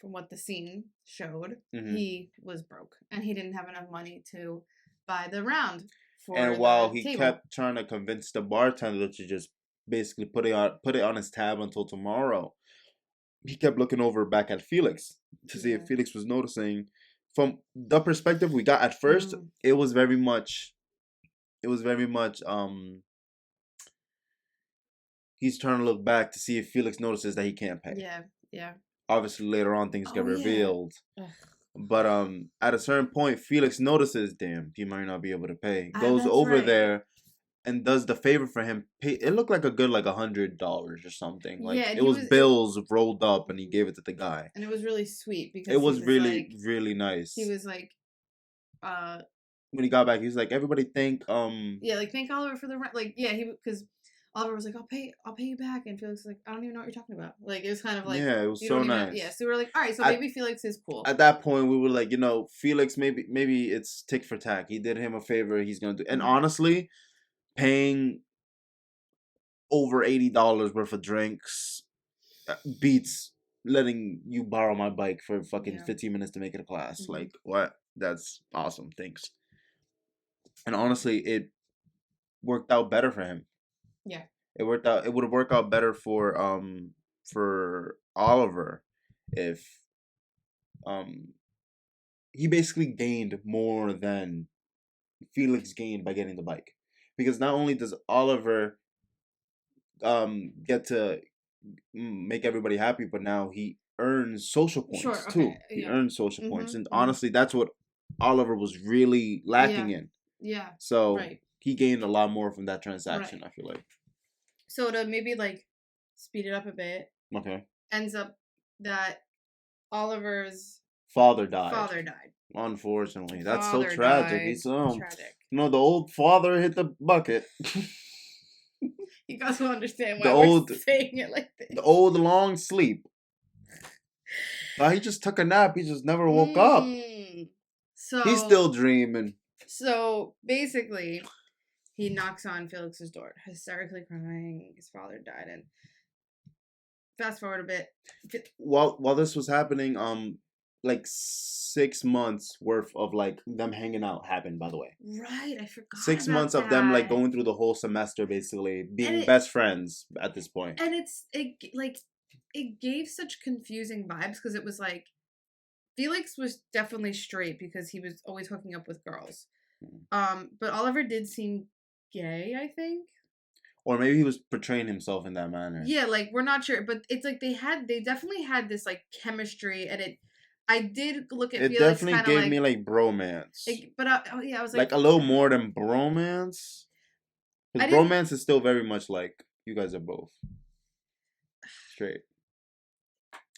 from what the scene showed, Hmm. he was broke and he didn't have enough money to buy the round for And while the he table. kept trying to convince the bartender to just basically put it on his tab until tomorrow, he kept looking over back at Felix to see if Yeah. Felix was noticing. From the perspective we got at first, Mm. it was very much he's trying to look back to see if Felix notices that he can't pay. Yeah. Yeah. Obviously later on things get Oh yeah. revealed. Ugh. But at a certain point Felix notices, damn, he might not be able to pay. Ah, Goes that's over right. there and does the favor for him. Pay, it looked like a good like $100 or something. Like Yeah, and it was bills rolled up and he gave it to the guy. and it was really sweet It because he was was really, like really nice. he was like uh When he got back, he was like, everybody think yeah, like thank Oliver for the rent. Like yeah, he because Oliver was like, I'll pay you back, and Felix was like, I don't even know what you're talking about. Like it was kind of like yeah, it was you so don't even have, yeah. nice. So we were like, all right, so At maybe Felix is cool. at that point we were like, Felix, maybe it's tick for tack. He did him a favor, he's gonna do, and Mhm. honestly, paying over $80 worth of drinks beats letting you borrow my bike for fucking Yeah. 15 minutes to make it to class. Mhm. Like, what? That's awesome. Thanks. And honestly, it worked out better for him. Yeah. It would have worked out better for Oliver if um he basically gained more than Felix gained by getting the bike. Because not only does Oliver get to make everybody happy, but now he earns social Sure. points too. Okay. He Yeah. earns social points, Mhm. and Mhm. honestly, that's what Oliver was really lacking Yeah. in. Yeah. So Right. he gained a lot more from that transaction. Right. I feel like. So to maybe like speed it up a bit, Okay. ends up that Oliver's Father died. father died. Unfortunately, that's so Father tragic. died. He's Tragic. the old father hit the bucket. You guys will understand the why we're old, saying it like the this. old long sleep. He just took a nap. He just never woke up. He's So still dreaming. So basically, he knocks on Felix's door, hysterically crying. His father died, and fast forward a bit. While this was happening, like 6 months worth of like them hanging out happened. By the way, Right, I forgot 6 months about of them like that. going through the whole semester, basically being And best friends at this point. it gave such confusing vibes because it was like Felix was definitely straight because he was always hooking up with girls. But Oliver did seem gay, I think. Or maybe he was portraying himself in that manner. Yeah, like we're not sure, but it's like they definitely had this like chemistry, and I did look at It Felix definitely kind of gave like, me like bromance. but oh yeah, I was Like a little more than bromance. I Because didn't. bromance is still very much like you guys are both straight.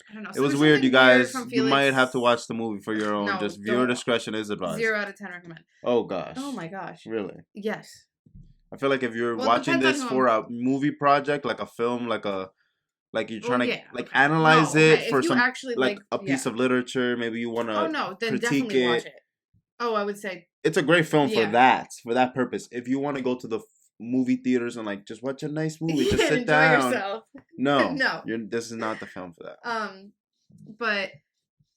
I don't know. It So was there's weird, you something weird guys. from You Felix. might have to watch the movie for your own. No, Just viewer don't. discretion is advised. 0 out of 10 recommend. Oh gosh. Oh my gosh. Really? Yes. I feel like if you're Well, it watching depends this on for who. a movie project, like a film, like you're Well, trying to yeah. like Okay. analyze No. it Okay. If for you some actually like like, a yeah. piece of literature, maybe you want Oh to no, then critique definitely watch it. it. Oh, I would say. It's a great film Yeah. for that purpose. If you want to go to the movie theaters and like just watch a nice movie, just sit Enjoy down. yourself. No, No. this is not the film for that. But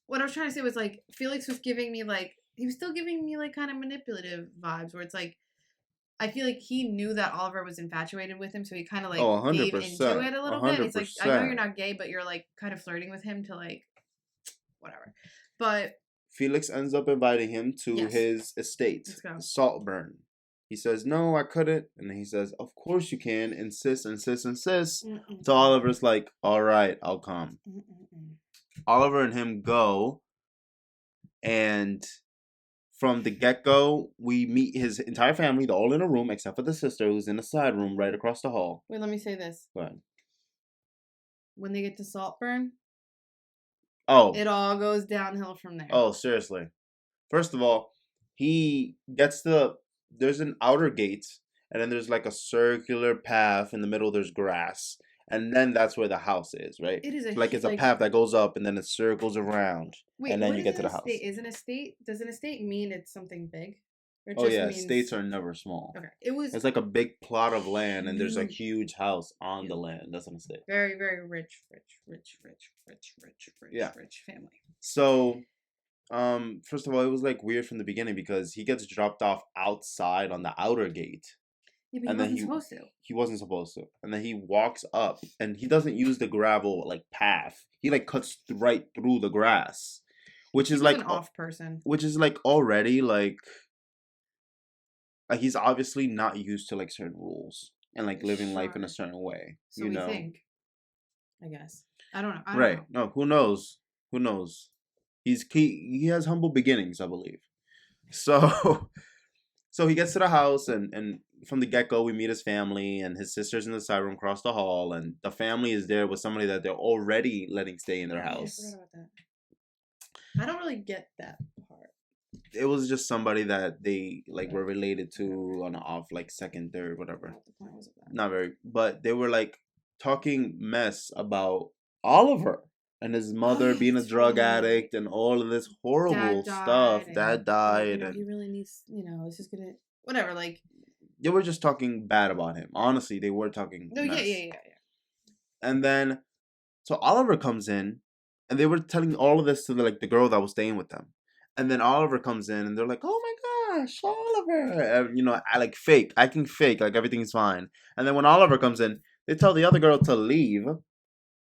what I was trying to say was like Felix was giving me like he was still giving me like kind of manipulative vibes where it's like I feel like he knew that Oliver was infatuated with him, so he kind of like Oh, gave into 100%, it a little bit. He's like, I know you're 100%. not gay, but you're like kind of flirting with him to like whatever. But Felix ends up inviting him to yes, his estate, let's go. Saltburn. He says, "No, I couldn't," and then he says, "Of course you can." Insist, insist, insist. So Oliver's like, "All right, I'll come." Oliver and him go, and from the get-go, we meet his entire family. They're all in a room except for the sister, who's in a side room right across the hall. Wait, let me say this. Go ahead. When they get to Saltburn, Oh, it all goes downhill from there. oh, seriously. First of all, he gets there's an outer gate, and then there's like a circular path in the middle. There's grass, and then that's where the house is, right? It is It's a path that goes up, and then it circles around, wait, and then what you is get to an the house. estate? Is an estate? Does an estate mean it's something big? Or it Oh just yeah, means... estates are never small. Okay, It's like a big plot of land, and there's a huge. huge house on the land. That's an estate. Very, very rich Yeah. family. So, first of all, it was like weird from the beginning because he gets dropped off outside on the outer gate. Yeah, but And he then wasn't supposed to. He wasn't supposed to. And then he walks up, and he doesn't use the gravel like path. He like cuts right through the grass, which He is was like an off person. which is like already like he's obviously not used to like certain rules and like living life in a certain way. So we think. I guess. I don't know. Right. No, who knows? Who knows? He has humble beginnings, I believe. So so he gets to the house, and from the get-go we meet his family, and his sister's in the side room across the hall, and the family is there with somebody that they're already letting stay in their house. I forgot about that. I don't really get that part. It was just somebody that they like were related to on off, like second, third, whatever. What the point was of that? Not very, but they were like talking mess about Oliver and his mother being a drug addict and all of this horrible stuff. Dad died, and he really needs, this is gonna whatever. Like they were just talking bad about him. Honestly, they were talking. No, mess. yeah. And then, so Oliver comes in, and they were telling all of this to the girl that was staying with them. And then Oliver comes in, and they're like, "Oh my gosh, Oliver!" And, I like fake, acting fake, like everything's fine. And then when Oliver comes in, they tell the other girl to leave,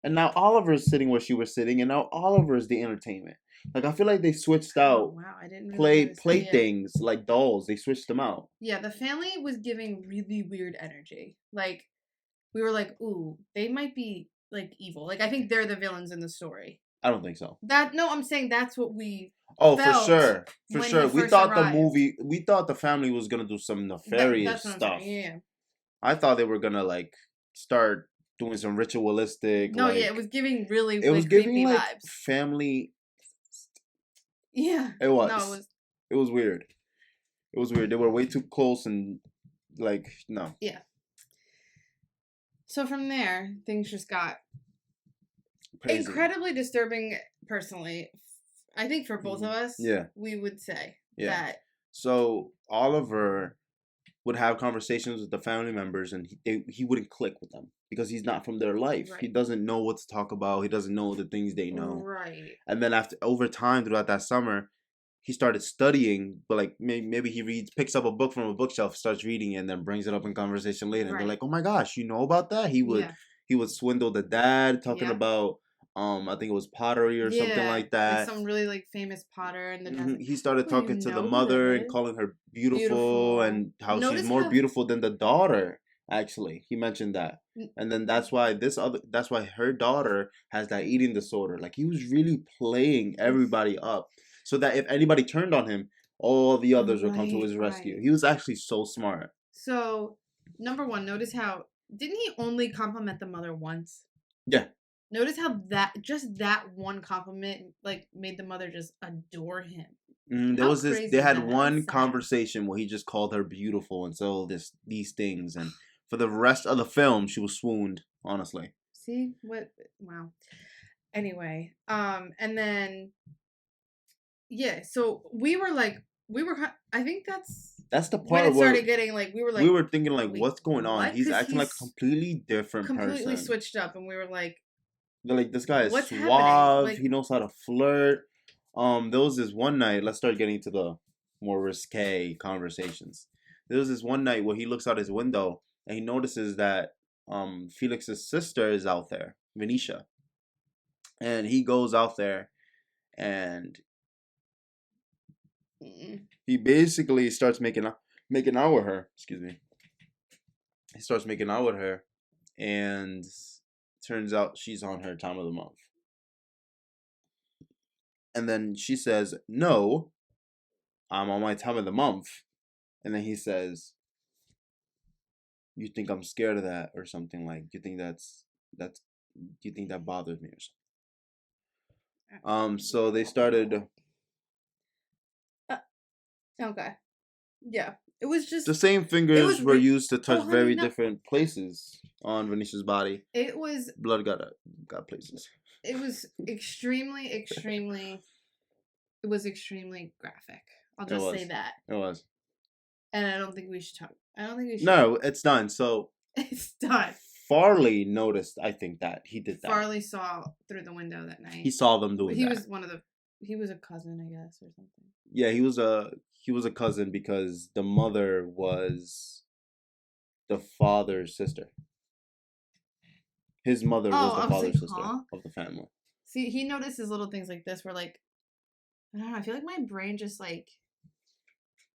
and now Oliver's sitting where she was sitting, and now Oliver's the entertainment. Like I feel like they switched out. Wow, I didn't play things like dolls. They switched them out. Yeah, the family was giving really weird energy. Like we were like, ooh, they might be like evil. Like I think they're the villains in the story. I don't think so. I'm saying that's what we Oh, for felt sure, for when he sure. We first thought arrived. we thought the family was gonna do some That's nefarious what I'm stuff. saying. Yeah. I thought they were gonna like start doing some ritualistic, No, yeah, it like was giving really it was like giving creepy like vibes. family. Yeah. It No, it was. was. It was weird. It was weird. They were way too close and like no. Yeah. So from there, things just got Crazy. incredibly disturbing. Personally, I think for both of us, Yeah. we would say Yeah. that. So Oliver would have conversations with the family members, and he wouldn't click with them because he's not from their life. Right. He doesn't know what to talk about. He doesn't know the things they know. Right. And then over time throughout that summer, he started studying, but like maybe he picks up a book from a bookshelf, starts reading it, and then brings it up in conversation later. And they're like, "Oh my gosh, you know about that?" He would swindle the dad, talking about I think it was pottery or something like that. Like some really like famous potter, and the dad's like, he started "Oh, you talking to the know who that mother and is?" calling her beautiful and how she's more beautiful than the daughter. Actually, he mentioned that, and then that's why her daughter has that eating disorder. Like he was really playing everybody up, so that if anybody turned on him, all the others would come to his rescue. He was actually so smart. So, number one, notice how didn't he only compliment the mother once? Yeah. Notice how that one compliment like made the mother just adore him. They had one conversation where he just called her beautiful and so these things, and for the rest of the film she was swooned, honestly. See what? Wow. Anyway, and then yeah, so we were I think that's the part when it started getting like we were thinking like what's going on? He's acting like a completely different completely person. switched up, and we were like, they're like, this guy is what's suave. like, he knows how to flirt. There was this one night. Let's start getting to the more risque conversations. There was this one night where he looks out his window and he notices that Felix's sister is out there, Venetia, and he goes out there and he basically starts making out with her. Excuse me. He starts making out with her, and turns out she's on her time of the month. And then she says, "No, I'm on my time of the month." And then he says, "You think I'm scared of that or something? Like, you think you think that bothers me or something?" So they started. Okay. Yeah. It was just the same fingers were used to touch very different places on Venetia's body. It was blood got places. It was extremely, extremely. It was extremely graphic. I'll just say that. It was. And I don't think we should talk. I don't think we should. No, it's done. So it's done. Farley noticed. I think that he did that. Farley saw through the window that night. He saw them doing that. He was a cousin, I guess, or something. Yeah, he was a cousin because the mother was the father's sister. His mother was the father's sister of the family. See, he notices little things like this where, like, I don't know, I feel like my brain just, like,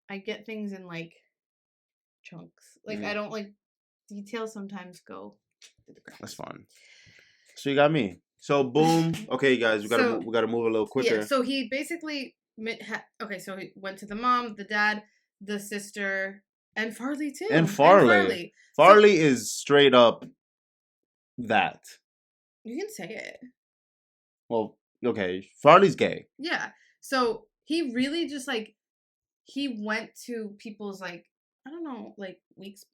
I get things in, like, chunks. Like, I don't, like, details sometimes go to the cracks. That's fine. So you got me. So, boom. Okay, guys, we gotta move a little quicker. Yeah, so he basically... so he went to the mom, the dad, the sister, and Farley, too. And Farley. Farley is straight up that. You can say it. Well, okay. Farley's gay. Yeah. So he really just like he went to people's like I don't know like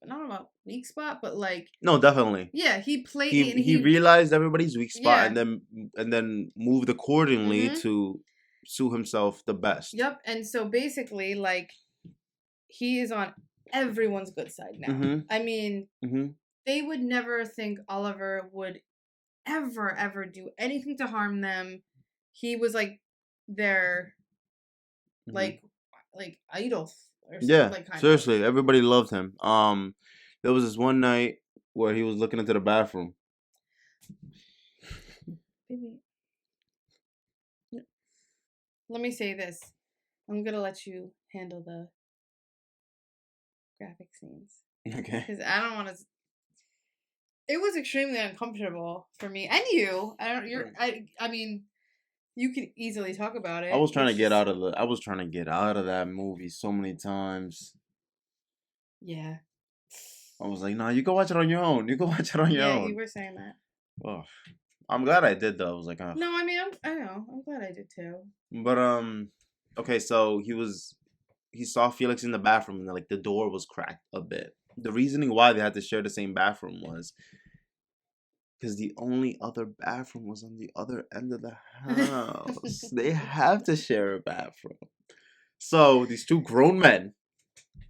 not about weak spot, but like no, definitely. Yeah, he played. He realized everybody's weak spot and then moved accordingly to suit himself the best. Yep. And so basically, like he is on everyone's good side now. I mean, they would never think Oliver would ever do anything to harm them. He was like their like idol or something. Yeah, like, seriously, everybody loved him. There was this one night where he was looking into the bathroom. Baby, let me say this. I'm gonna let you handle the graphic scenes. Okay. Because I don't want to. It was extremely uncomfortable for me and you. I mean, You could easily talk about I it. was trying to It's get just out of the. I was trying to get out of that movie so many times. yeah. I was like, "Nah, you go watch it on your own. You go watch it on your Yeah, you own." were saying that. Oh, I'm glad I did though. I was like, No, I mean, I know. I'm glad I did too. but okay. So he saw Felix in the bathroom, and like the door was cracked a bit. The reasoning why they had to share the same bathroom was because the only other bathroom was on the other end of the house. They have to share a bathroom. So these two grown men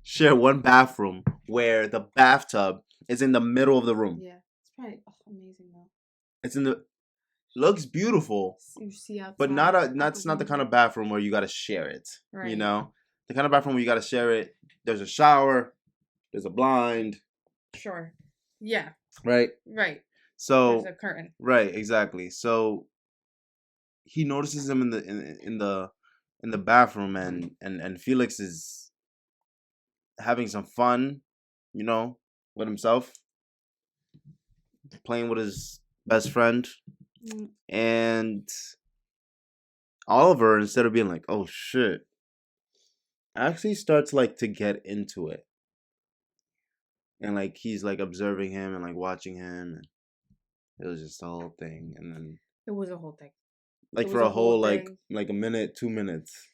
share one bathroom where the bathtub is in the middle of the room. Yeah, it's probably amazing though. It's in the looks beautiful, You see but outside out the not the kind window. of bathroom where you gotta share it. You Right. know, the kind of bathroom where you gotta share it. There's a shower. There's a blind. Sure. Yeah. Right. Right. There's So a curtain. right, exactly. So he notices him in the bathroom, and Felix is having some fun, you know, with himself, playing with his best friend, Mm. and Oliver, instead of being like, "Oh shit," actually starts like to get into it, and like he's like observing him and like watching him, and it was just the whole thing, and then It was a whole thing. like It for was a a whole whole thing. like a minute, 2 minutes.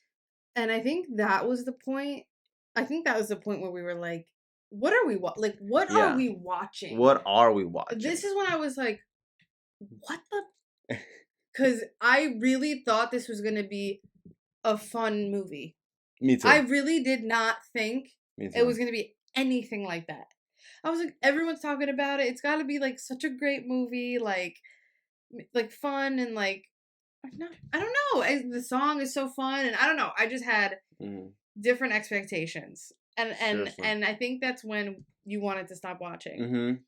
And I think that was the point. I think that was the point where we were like, what are we like what are Yeah. we watching? What are we watching? This is when I was like, what the cuz I really thought this was going to be a fun movie. Me too. I really did not think Me it was too. going to be anything like that. I was like, everyone's talking about it. It's got to be like such a great movie, like fun and like not, I don't know. The song is so fun, and I don't know. I just had Mm, different expectations, and and seriously. and I think that's when you wanted to stop watching. Mm-hmm.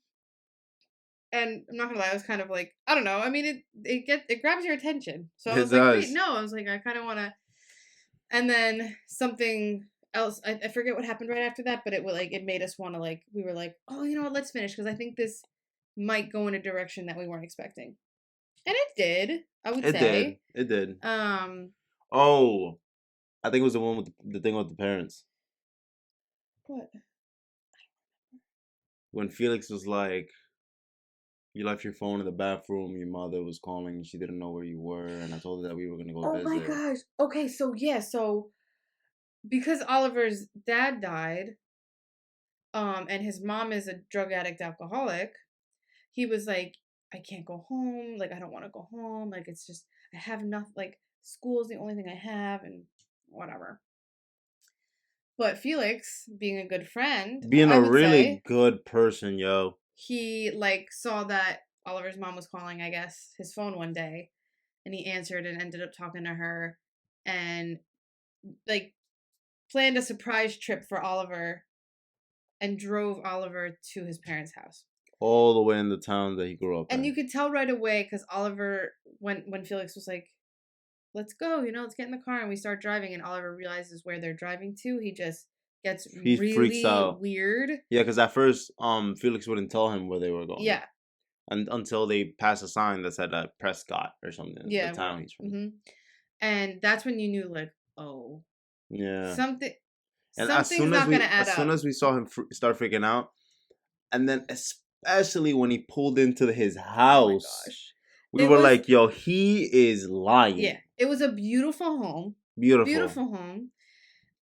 And I'm not gonna lie, I was kind of like, I don't know. I mean, it grabs your attention, so I It was like, wait, does. no. I was like, I kind of want to. And then something else, I forget what happened right after that, but it made us want to like, we were like, oh, you know what, let's finish because I think this might go in a direction that we weren't expecting, and it did. I would It did. say. It did. Um, Oh, I think it was the one with the thing with the parents. what? When Felix was like, "You left your phone in the bathroom. Your mother was calling. She didn't know where you were, and I told her that we were gonna go Oh my visit." gosh. Okay, so yeah, so because Oliver's dad died, and his mom is a drug addict alcoholic, he was like, I can't go home, like I don't want to go home, like it's just I have nothing, like school's the only thing I have and whatever. But Felix, being a good friend, Being I a would really say, good person, yo. he like saw that Oliver's mom was calling, I guess, his phone one day, and he answered and ended up talking to her and like planned a surprise trip for Oliver and drove Oliver to his parents' house. All the way in the town that he grew up And in. you could tell right away because Oliver, when Felix was like, "Let's go," let's get in the car and we start driving, and Oliver realizes where they're driving to, he just gets He freaks really out. weird. Yeah, because at first, Felix wouldn't tell him where they were going, Yeah, and until they passed a sign that said Prescott or something, the yeah, town he's from. and that's when you knew, like, oh, Yeah. something, And something's not gonna add as soon up. as we saw him start freaking out, and then especially when he pulled into his Oh my house, gosh, we it were was like, "Yo, he is yeah, lying." it was a beautiful home, Beautiful. beautiful home.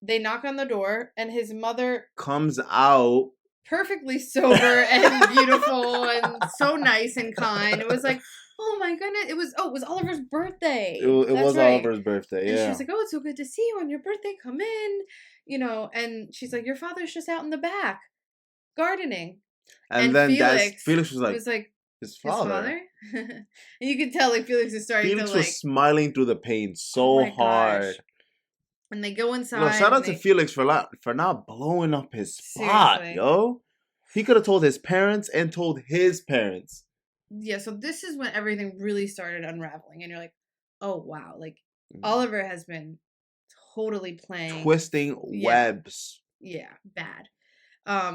They knock on the door, and his mother, Comes out. perfectly sober and beautiful and so nice and kind. It was like, oh my goodness. It was Oliver's birthday. It That's was right. Oliver's birthday, And she yeah. was like, oh, it's so good to see you on your birthday. Come in, and she's like, your father's just out in the back gardening. And And then that's Felix Felix was like, was like, his his father. father? And you could tell like Felix is starting to Felix was like, smiling through the pain oh so my gosh. hard. And they go Yo, inside shout and out to they Felix for not blowing up his spot, seriously. yo. He could have told his parents and told his parents. Yeah, so this is when everything really started unraveling, and you're like, oh wow, like Mm. Oliver has been totally playing, Twisting yeah, webs. yeah, bad.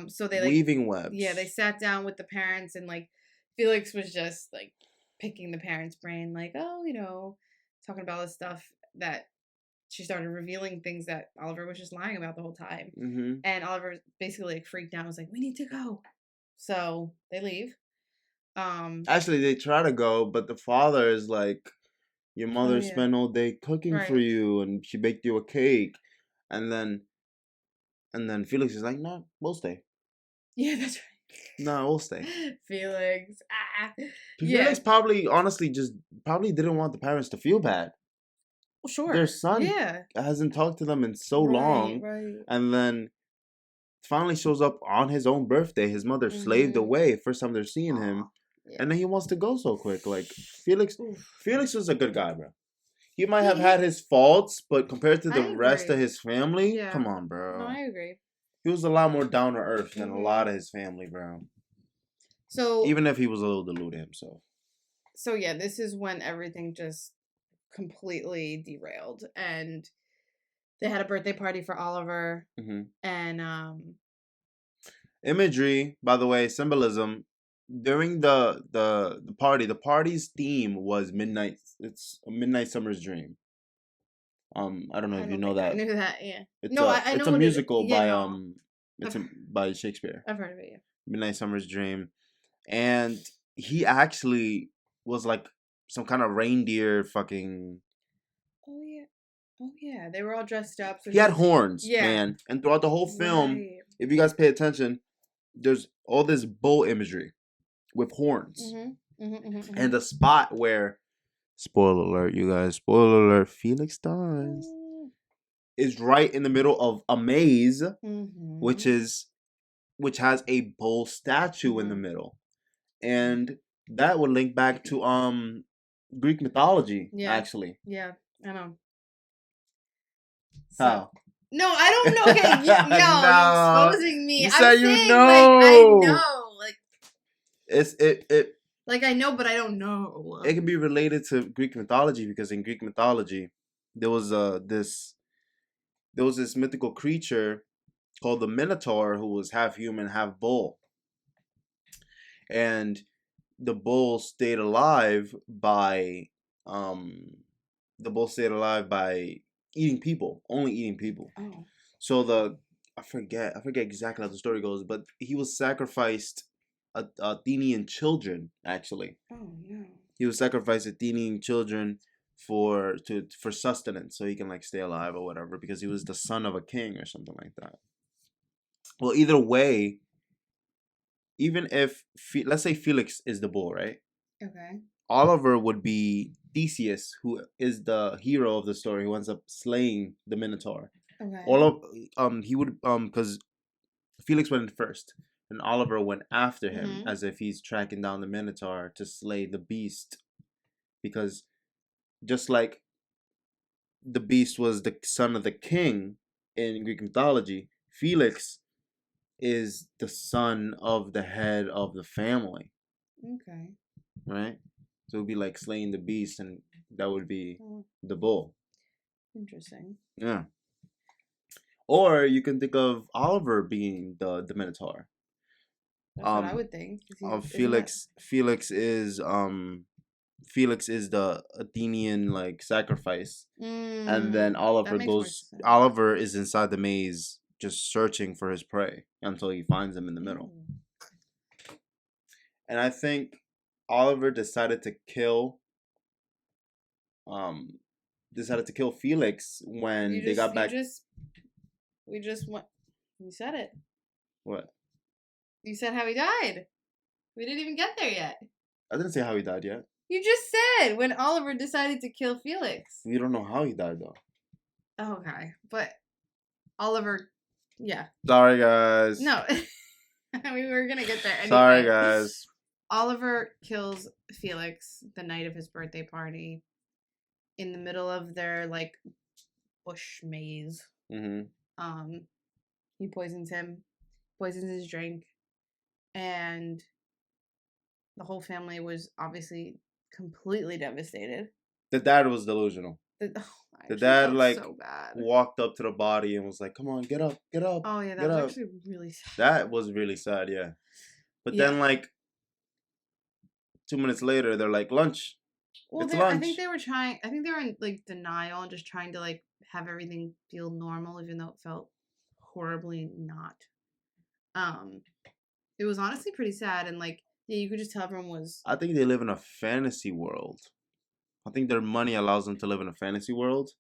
So they like, Weaving yeah, they webs. sat down with the parents, and like Felix was just like picking the parents' brain, like, oh, talking about all this stuff that she started revealing things that Oliver was just lying about the whole time. Mm-hmm. And Oliver basically like freaked out and was like, we need to go. So they leave. Actually, they try to go, but the father is like, your Oh mother yeah. spent all day cooking for Right. you, and she baked you a cake, and then Felix is like, no, we'll stay. Yeah, that's right. No, we'll stay. Felix. Ah. Felix Yeah. probably, honestly, just probably didn't want the parents to feel bad. Well, Their sure. son Yeah. hasn't talked to them in so Right, long, right. and then finally shows up on his own birthday. His mother slaved Mm-hmm. away. First time they're seeing him, Yeah. and then he wants to go so quick. Like Felix, Oof. Felix was a good guy, bro. He might have He had his faults, but compared to I the rest of agree. his family, Yeah. come on, No, bro. I agree. He was a lot more down to earth than a Mm-hmm. lot of his family, bro. So Even if he was a little deluded himself. yeah, this is when everything just completely derailed, and they had a birthday party for Oliver, Hmm. and Imagery, by the way, symbolism. During the party, the party's theme was midnight. It's a midnight summer's dream. I don't know I if you don't know think I that. knew that. Yeah. It's No, a I it's know a what it. musical Yeah, by no, I've by Shakespeare. I've heard of it. Yeah. Midnight Summer's Dream, and he actually was like some kind of reindeer fucking. Oh yeah. Oh yeah. They were all dressed up. So He had he's horns, yeah. man, and throughout the whole film, Right. if you guys pay attention, there's all this bull imagery with horns, Mm-hmm. Mm-hmm. Mm-hmm. and the spot where, spoiler alert, you guys, spoiler alert, Felix dies, Mm-hmm. is right in the middle of a maze, which Mm-hmm. is which has a bull statue in the middle, and that would link back to Greek mythology, Yeah. actually. Yeah. I know. So How? no, I don't know. Okay, no, you're No, exposing me. you I'm said you saying like I know. know, It like I know, but I don't know. it can be related to Greek mythology because in Greek mythology there was this mythical creature called the Minotaur who was half human, half bull, and the bull stayed alive by um the bull stayed alive by eating people, only eating people. Oh. So I forget exactly how the story goes, but he was sacrificed Athenian children actually. Oh no. He was sacrificed Athenian children for sustenance so he can like stay alive or whatever because he was the son of a king or something like that. Well, either way, even if let's say Felix is the bull, right? Okay. Oliver would be Theseus, who is the hero of the story, who ends up slaying the Minotaur. Okay. All of he would because Felix went in first, and Oliver went after him Mm-hmm. as if he's tracking down the Minotaur to slay the beast. Because just like the beast was the son of the king in Greek mythology, Felix is the son of the head of the family, Okay. right? So it would be like slaying the beast, and that would be Oh, the bull. interesting. Yeah. Or you can think of Oliver being the Minotaur. That's what I would think. Isn't that? Felix is the Athenian like sacrifice, and then That makes more sense. Oliver is inside the maze just searching for his prey until he finds him in the middle. Ew. And I think Oliver decided to kill Felix when they got back. We just went. You said it. What? You said how he died. We didn't even get there yet. I didn't say how he died yet. You just said when Oliver decided to kill Felix. We don't know how he died though. Okay, but Oliver, yeah. Sorry guys. No, we were gonna get there anyway. Sorry guys. Oliver kills Felix the night of his birthday party in the middle of their like bush maze. Mm-hmm. He poisons him, poisons his drink, and the whole family was obviously completely devastated. The dad was delusional. The dad like so bad. walked up to the body and was like, "Come on, get up, get up." Oh yeah, that get was up. actually really sad. That was really sad, yeah. But Yeah. then like 2 minutes later, they're like lunch, Well, It's I think lunch. they were trying. I think they were in like denial and just trying to like have everything feel normal, even though it felt horribly not. Um, it was honestly pretty sad, and like yeah, you could just tell everyone was. I think they live in a fantasy world. I think their money allows them to live in a fantasy world,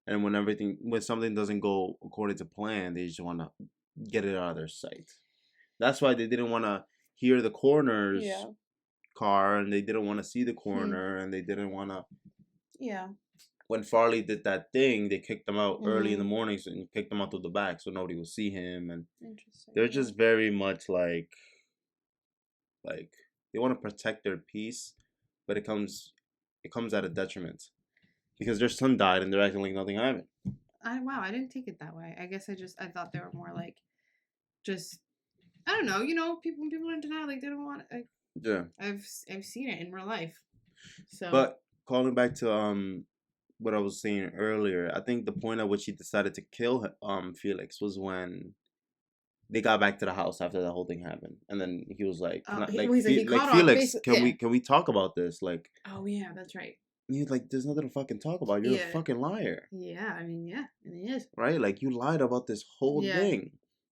and when something doesn't go according to plan, they just want to get it out of their sight. That's why they didn't want to hear the coroner's Yeah. car, and they didn't want to see the Hmm. coroner, and they didn't want to. Yeah. When Farley did that thing, they kicked him out early in the Mm. mornings and kicked him out through the back, so nobody would see him. And Interesting. they're Yeah. just very much like they want to protect their peace, but it comes at a detriment because their son died and they're acting like nothing happened. Wow, I didn't take it that way. I guess I thought they were more like just I don't know. You know, people are in denial, like they don't want. Yeah, I've seen it in real life. So but calling back to what I was saying earlier, I think the point at which he decided to kill Felix was when they got back to the house after that whole thing happened, and then he was like, "Can I he's like he like caught on Felix? basically. Can Yeah. we talk about this? Like." Oh yeah, that's right. And he's like, "There's nothing to fucking talk about. You're a Yeah. fucking liar, Yeah. I mean, yeah, and he is. right? Like you lied about this whole Yeah. thing."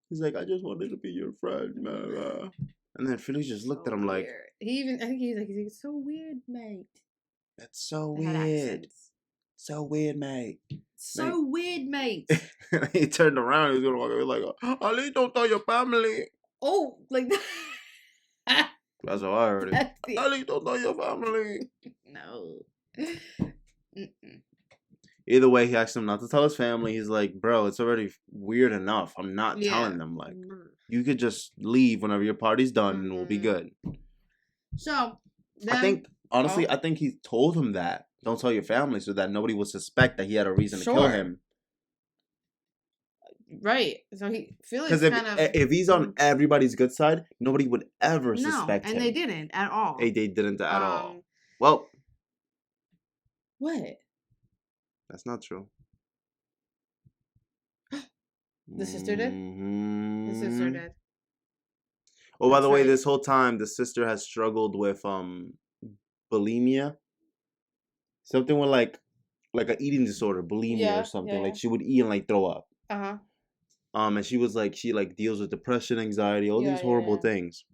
He's like, "I just wanted to be your friend, blah, blah." And then Felix just looked at So him like, weird. He even I think he's like it's so weird, mate. "That's so They had weird, accents. so weird, mate." Like, So weird, mate. he turned around. He was gonna walk away like, "Ali, don't tell your family." Oh, like that. That's how I heard it. That's the Ali, don't tell your family. no. Mm-mm. Either way, he asked him not to tell his family. He's like, "Bro, it's already weird enough. I'm not Yeah. telling them. Like, you could just leave whenever your party's done, and we'll be Mhm. good." So then, I think honestly, I think he told him that. Don't tell your family, so that nobody would suspect that he had a reason to kill Sure. him. right. So he Felix Because kind of if he's on everybody's good side, nobody would ever no, suspect and him. they didn't at all. They didn't at all. Well, What? that's not true. The sister did? The sister Mhm. did. Oh, by That's the way, right. this whole time the sister has struggled with bulimia. Something with like an eating disorder, bulimia Yeah, or something. yeah, Like yeah. she would eat and like throw up. Uh-huh. And she was like she like deals with depression, anxiety, all Yeah, these yeah, horrible yeah. things.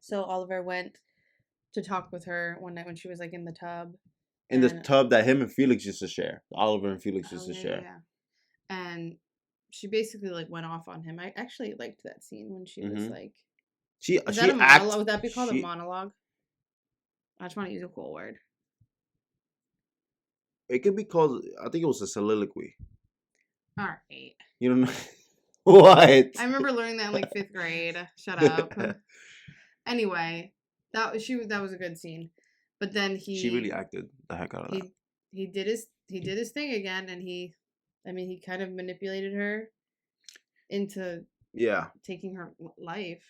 So Oliver went to talk with her one night when she was like in the tub. In the And tub that him and Felix used to share. Oliver and Felix used oh to yeah, share. yeah. And she basically like went off on him. I actually liked that scene when she was Mm-hmm. like She is she that a monologue? Would that be called a she monologue? I just want to use a cool word. it could be called. I think it was a soliloquy. All right. You don't know what? I remember learning that in like 5th grade. Shut up. Anyway, that was a good scene. But then She really acted the heck out of that. he did his thing again, and he kind of manipulated her into Yeah, taking her life.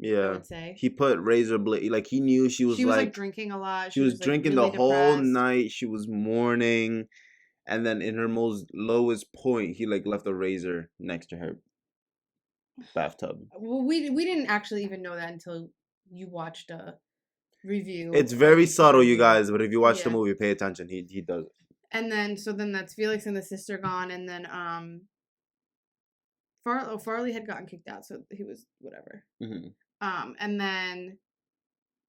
I yeah. would say He put razor blade. Like he knew she was like drinking a lot. she was like, drinking really the whole depressed. night. She was mourning, and then in her most lowest point, he like left a razor next to her bathtub. Well, we didn't actually even know that until you watched a review. It's very subtle, you review. guys. But if you watch the Yeah. movie, pay attention. He does it. And then that's Felix and the sister gone, and then Farley had gotten kicked out, so he was whatever. Mm-hmm. And then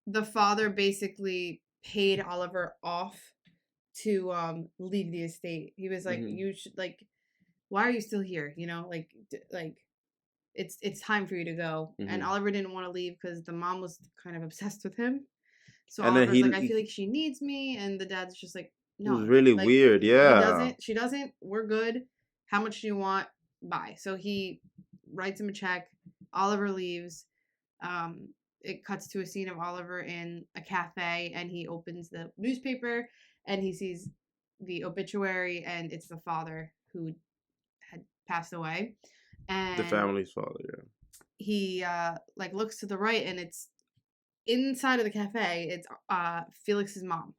the father basically paid Oliver off to leave the estate. He was like, Mhm. "You should like, why are you still here? You know, like it's time for you to go." And Mhm. Oliver didn't want to leave because the mom was kind of obsessed with him. So And then Oliver's like, "I feel like she needs me," and the dad's just like, It was "No, really like, weird. he Yeah. doesn't. She doesn't. We're good. How much do you want? Bye." So he writes him a check. Oliver leaves. It cuts to a scene of Oliver in a cafe, and he opens the newspaper, and he sees the obituary, and it's the father who had passed away. And The family's father. Yeah. he like looks to the right, and it's inside of the cafe. It's Felix's mom.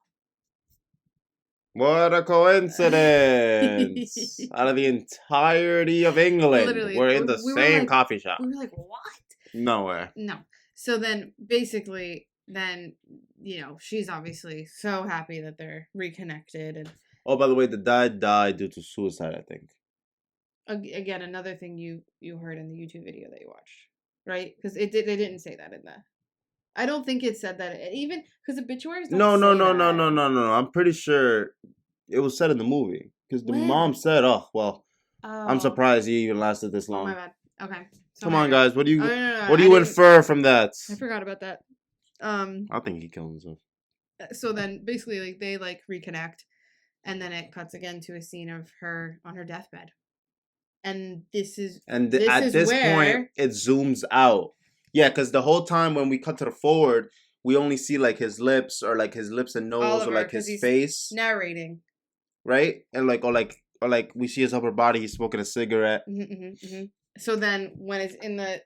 What a coincidence! Out of the entirety of England, Literally, we're in the we were same like- coffee shop. We were like, "What?" Nowhere. No. So then, basically, then she's obviously so happy that they're reconnected. And Oh, by the way, the dad died due to suicide, I think. again, another thing you heard in the YouTube video that you watched, right? Because they didn't say that in the. I don't think it said that, even because obituaries don't No, no, say no, no, that. no, no, no. I'm pretty sure it was said in the movie because the mom When? said, "Oh, well, I'm Oh, surprised he even lasted this oh my long." bad. Okay, so Come my on, bad. guys. Oh no, no, no, What do I you didn't. infer from that? I forgot about that. Um, I think he killed himself. so then basically, like, they like reconnect, and then it cuts again to a scene of her on her deathbed, and And this at is this point, where it zooms out. Yeah, because the whole time when we cut to the forward, we only see like his lips or like his lips and nose or Oliver, like because his he's face, narrating. right? And like we see his upper body. He's smoking a cigarette. So then when it's in the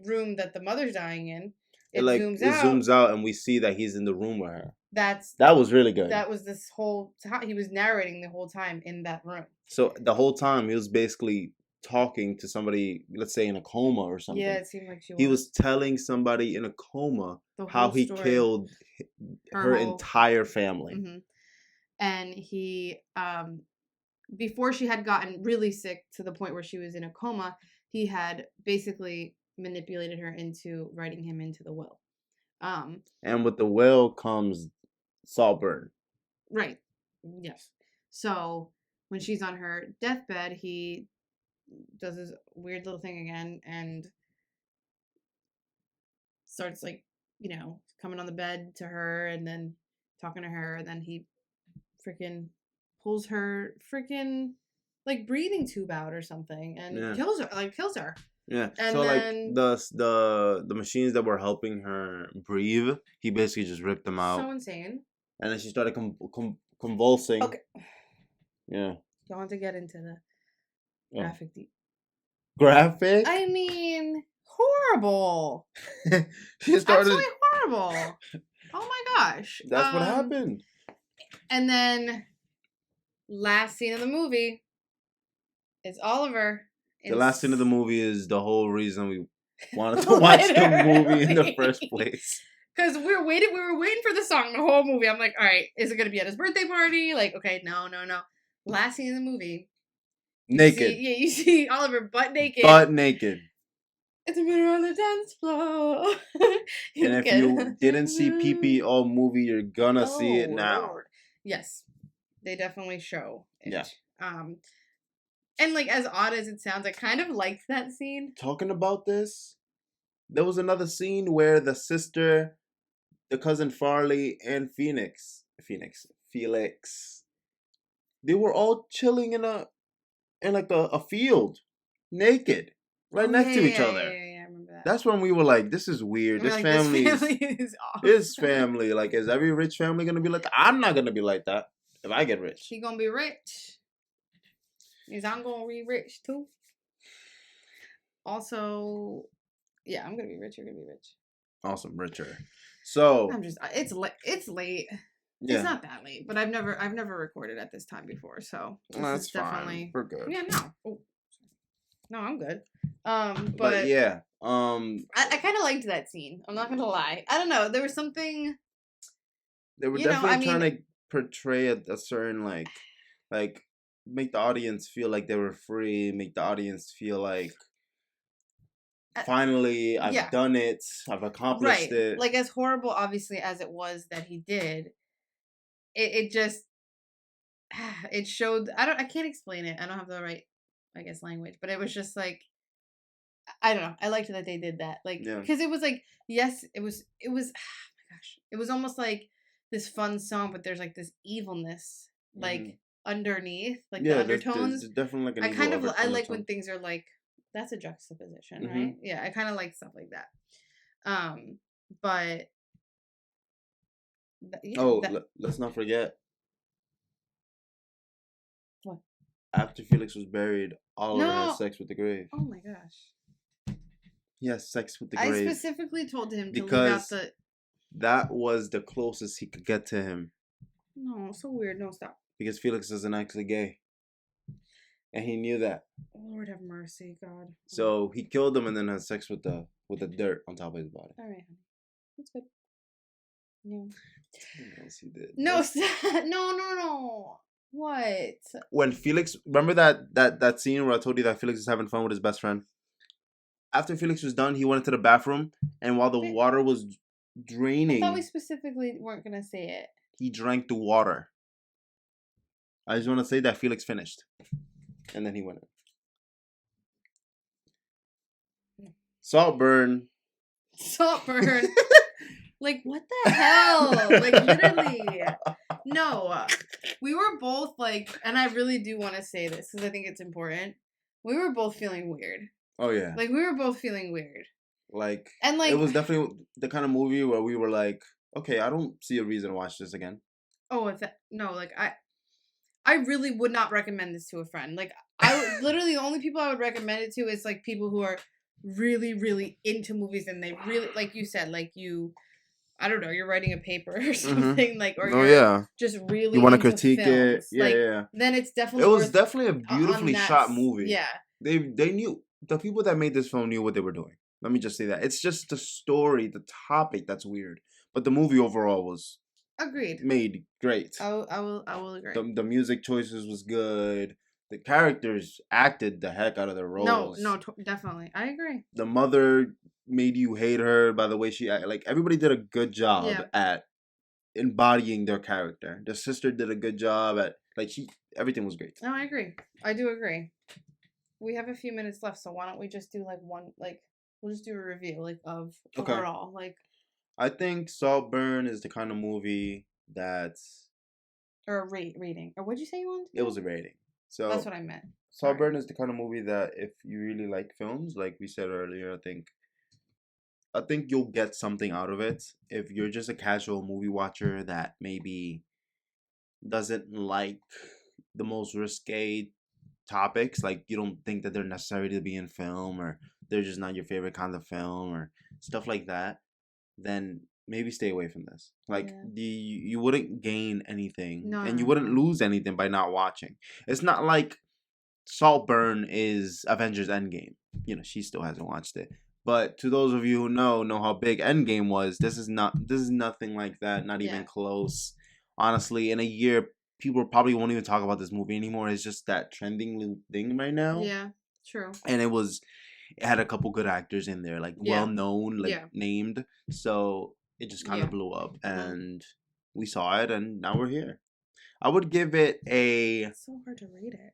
room that the mother's dying in, it zooms It out. zooms out and we see that he's in the room with her. That's That was really good. That was this whole he was narrating the whole time in that room. So the whole time he was basically talking to somebody, let's say in a coma or something. Yeah, it seemed like he was telling somebody in a coma how he story. killed her entire family. And he before she had gotten really sick to the point where she was in a coma, he had basically manipulated her into writing him into the will. And with the will comes SALTBURN. Right. Yes. So when she's on her deathbed, he does this weird little thing again and starts like, coming on the bed to her and then talking to her, and then he freaking pulls her freaking like breathing tube out or something and kills her. Yeah. And so then, like the machines that were helping her breathe, he basically just ripped them out. So insane. And then she started convulsing. Okay. Yeah. Don't want to get into the graphic graphic? I mean, horrible. She started Absolutely horrible. Oh my gosh. That's what happened. And then last scene of the movie is Oliver. The last scene of the movie is the whole reason we wanted to watch the movie in the first place. Because we were waiting for the song the whole movie. I'm like, all right, is it gonna be at his birthday party? Like, okay, no. Last scene of the movie. Naked. You see Oliver butt naked. Butt naked. It's a mirror on the dance floor. And if you didn't see PP all movie, you're gonna see it now. Lord. Yes. They definitely show it. Yeah. And like, as odd as it sounds, I kind of liked that scene. Talking about this, there was another scene where the sister, the cousin Farley, and Felix, they were all chilling in like a field, naked, right next to each other. Yeah, I remember that. That's when we were like, "This is weird. This family is off. This family, like, is every rich family gonna be like that? I'm not gonna be like that if I get rich. She gonna be rich. Means I'm gonna be rich too. Also, yeah, I'm gonna be rich. You're gonna be rich. Awesome, richer. So it's late. Yeah. It's not that late, but I've never recorded at this time before, so that's definitely fine. We're good. Yeah, no. Oh. No, I'm good. But yeah. I kind of liked that scene. I'm not gonna lie. I don't know. There was something. They were definitely trying to portray a certain like make the audience feel like they were free. Make the audience feel like finally I've done it. I've accomplished it. Like, as horrible, obviously, as it was that he did, it just it showed. I can't explain it. I don't have the right, I guess, language, but it was just like, I don't know. I liked that they did that, like, because it was like, yes, it was. Oh my gosh, it was almost like this fun song, but there's like this evilness, like underneath, like the undertones. There's definitely like an I like when things are like, that's a juxtaposition, right? Yeah, I kind of like stuff like that. But let's not forget. What? After Felix was buried, Oliver had sex with the grave. Oh my gosh. He has sex with the grave. I specifically told him to leave out the. That was the closest he could get to him. No, so weird. No, stop. Because Felix isn't actually gay. And he knew that. Lord have mercy, God. So he killed him and then had sex with the dirt on top of his body. All right, honey. That's good. Yeah. What else he did? No, no. What? When Felix, remember that scene where I told you that Felix is having fun with his best friend? After Felix was done, he went into the bathroom, and while the Wait, water was I thought we draining, specifically weren't gonna say it. he drank the water. I just want to say that Felix finished, and then he went in. Saltburn. Saltburn. Like, what the hell? Like, literally. No. We were both like, and I really do want to say this because I think it's important. We were both feeling weird. Oh yeah. Like, we were both feeling weird. Like, and like, it was definitely the kind of movie where we were like, okay, I don't see a reason to watch this again. Oh, no, like I really would not recommend this to a friend. Like, I literally the only people I would recommend it to is like people who are really, really into movies and they really, like you said, like I don't know, you're writing a paper or something, like, or you're just really you want to into critique films. it, yeah. Then it's definitely it was definitely a beautifully shot movie. Yeah, they knew, the people that made this film knew what they were doing. Let me just say that it's just the story, the topic that's weird, but the movie overall was agreed, made great. I will agree. The music choices was good. The characters acted the heck out of their roles. No, definitely, I agree. The mother made you hate her by the way she acted. Like, everybody did a good job at embodying their character. The sister did a good job at, like, everything was great. No, I agree. I do agree. We have a few minutes left, so why don't we just do we'll just do a review of overall. Like, I think Saltburn is the kind of movie that's, or a rating. Or what'd you say you wanted to do? It was a rating. So that's what I meant. Saltburn is the kind of movie that if you really like films, like we said earlier, I think you'll get something out of it. If you're just a casual movie watcher that maybe doesn't like the most risque topics, like you don't think that they're necessary to be in film, or they're just not your favorite kind of film or stuff like that, then maybe stay away from this. Like, you wouldn't gain anything, and you wouldn't lose anything by not watching. It's not like Saltburn is Avengers Endgame. You know, she still hasn't watched it. But to those of you who know how big Endgame was, this is nothing like that, not even close. Honestly, in a year, people probably won't even talk about this movie anymore. It's just that trending thing right now. Yeah, true. And it had a couple good actors in there, like well known, like named. So it just kind of blew up, and we saw it, and now we're here. I would give it a. It's so hard to rate it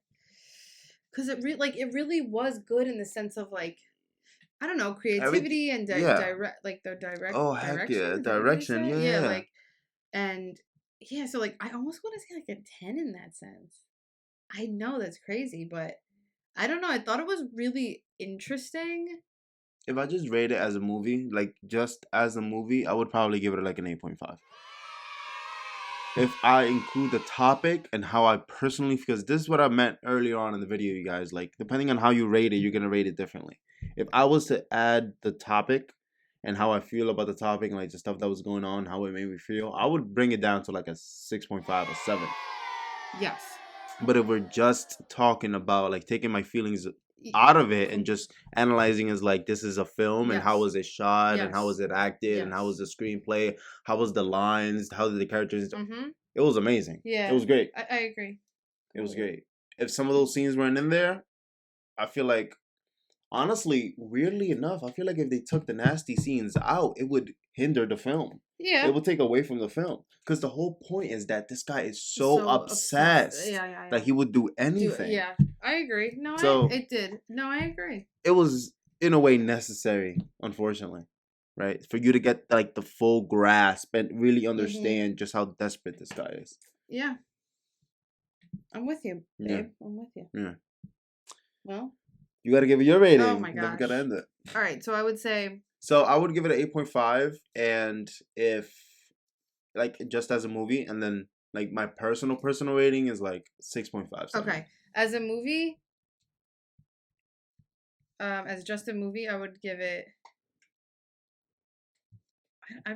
because it really was good in the sense of, like, I don't know, creativity and direct, like the direct. Oh heck yeah, direction, yeah. Like, and yeah, so like I almost want to say like a 10 in that sense. I know that's crazy, but I don't know. I thought it was really interesting. If I just rate it as a movie, like just as a movie, I would probably give it like an 8.5. If I include the topic and how I personally, because this is what I meant earlier on in the video, you guys, like, depending on how you rate it, you're going to rate it differently. If I was to add the topic and how I feel about the topic and like the stuff that was going on, how it made me feel, I would bring it down to like a 6.5 or 7. Yes. But if we're just talking about like taking my feelings out of it and just analyzing as like this is a film and how was it shot and how was it acted and how was the screenplay, how was the lines, how did the characters, it was amazing. It was great. I agree. It was great. If some of those scenes weren't in there, I feel like, honestly, weirdly enough, I feel like if they took the nasty scenes out, it would hinder the film. Yeah. It would take away from the film. Because the whole point is that this guy is so obsessed that he would do anything. I agree. No, it did. No, I agree. It was, in a way, necessary, unfortunately. Right? For you to get like the full grasp and really understand just how desperate this guy is. Yeah. I'm with you, babe. Yeah. I'm with you. Yeah. Well, you got to give it your rating. Oh my gosh. We got to end it. All right. So I would say. So I would give it an 8.5, and if, like, just as a movie, and then like my personal rating is like 6.5. Okay. As a movie, as just a movie, I would give it. I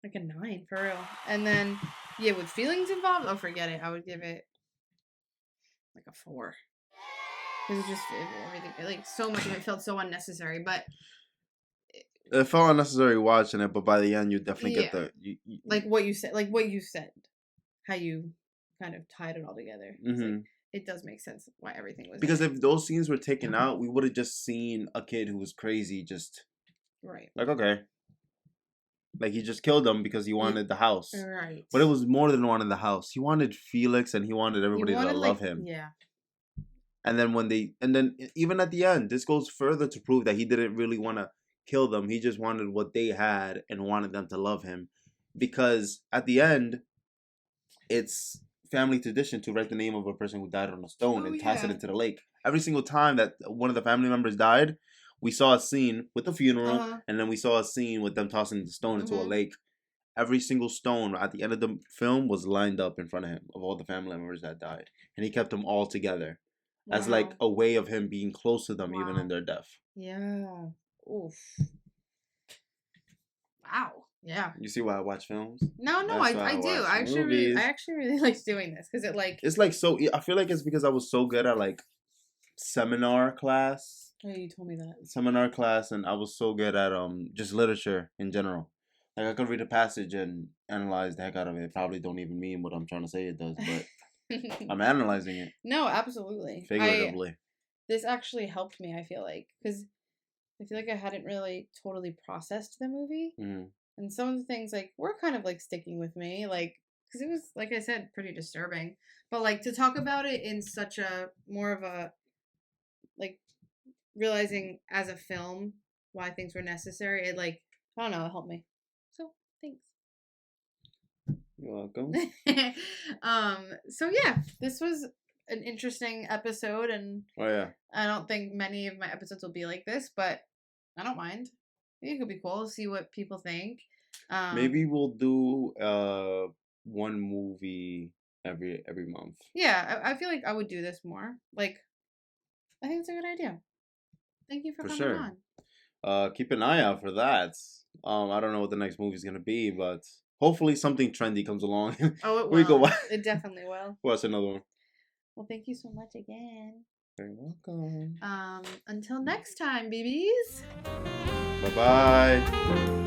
like a 9 for real. And then with feelings involved, oh, forget it. I would give it like a 4. Because it just everything, like, so much of it felt so unnecessary. But It felt unnecessary watching it, but by the end, you definitely get Yeah, the. like what you said, how you kind of tied it all together. It's like Hmm. it does make sense why everything was in Because it. if those scenes were taken out, we would have just seen a kid who was crazy, just Right. like okay, like he just killed them because he wanted the house. Right. But it was more than wanting the house. He wanted Felix, and he wanted He everybody to wanted love him. yeah. And then even at the end, this goes further to prove that he didn't really want to kill them. He just wanted what they had and wanted them to love him, because at the end, it's family tradition to write the name of a person who died on a stone Oh and toss it yeah. into the lake. Every single time that one of the family members died, we saw a scene with the funeral, Uh-huh. and then we saw a scene with them tossing the stone into a Mhm. lake. Every single stone at the end of the film was lined up in front of him of all the family members that died, and he kept them all together as like Wow. a way of him being close to them even in Wow. their death. Yeah. Oof. Wow. Yeah. You see why I watch films? No, no, That's why I I do. watch movies. I actually really liked doing this because it like It's like so. I feel like it's because I was so good at like seminar class, oh, you told me that. and I was so good at just literature in general. Like I could read a passage and analyze the heck out of it. Probably don't even mean what I'm trying to say it does, but I'm analyzing it No, absolutely. figuratively. This actually helped me, I feel like, because I feel like I hadn't really totally processed the movie. Hmm. And some of the things like were kind of like sticking with me, like because it was like I said, pretty disturbing. But like to talk about it in such a more of a like realizing as a film why things were necessary, it like I don't know, it helped me. So thanks. You're welcome. So yeah, this was an interesting episode, and Oh yeah. I don't think many of my episodes will be like this, but I don't mind. I think it could be cool. See what people think. Maybe we'll do one movie every month. Yeah, I feel like I would do this more. Like, I think it's a good idea. Thank you for For coming sure. on. Keep an eye out for that. I don't know what the next movie's gonna be, but hopefully something trendy comes along. Oh, it We go will. It definitely will. watch another one. Well, thank you so much again. You're welcome. Until next time, babies. Bye bye.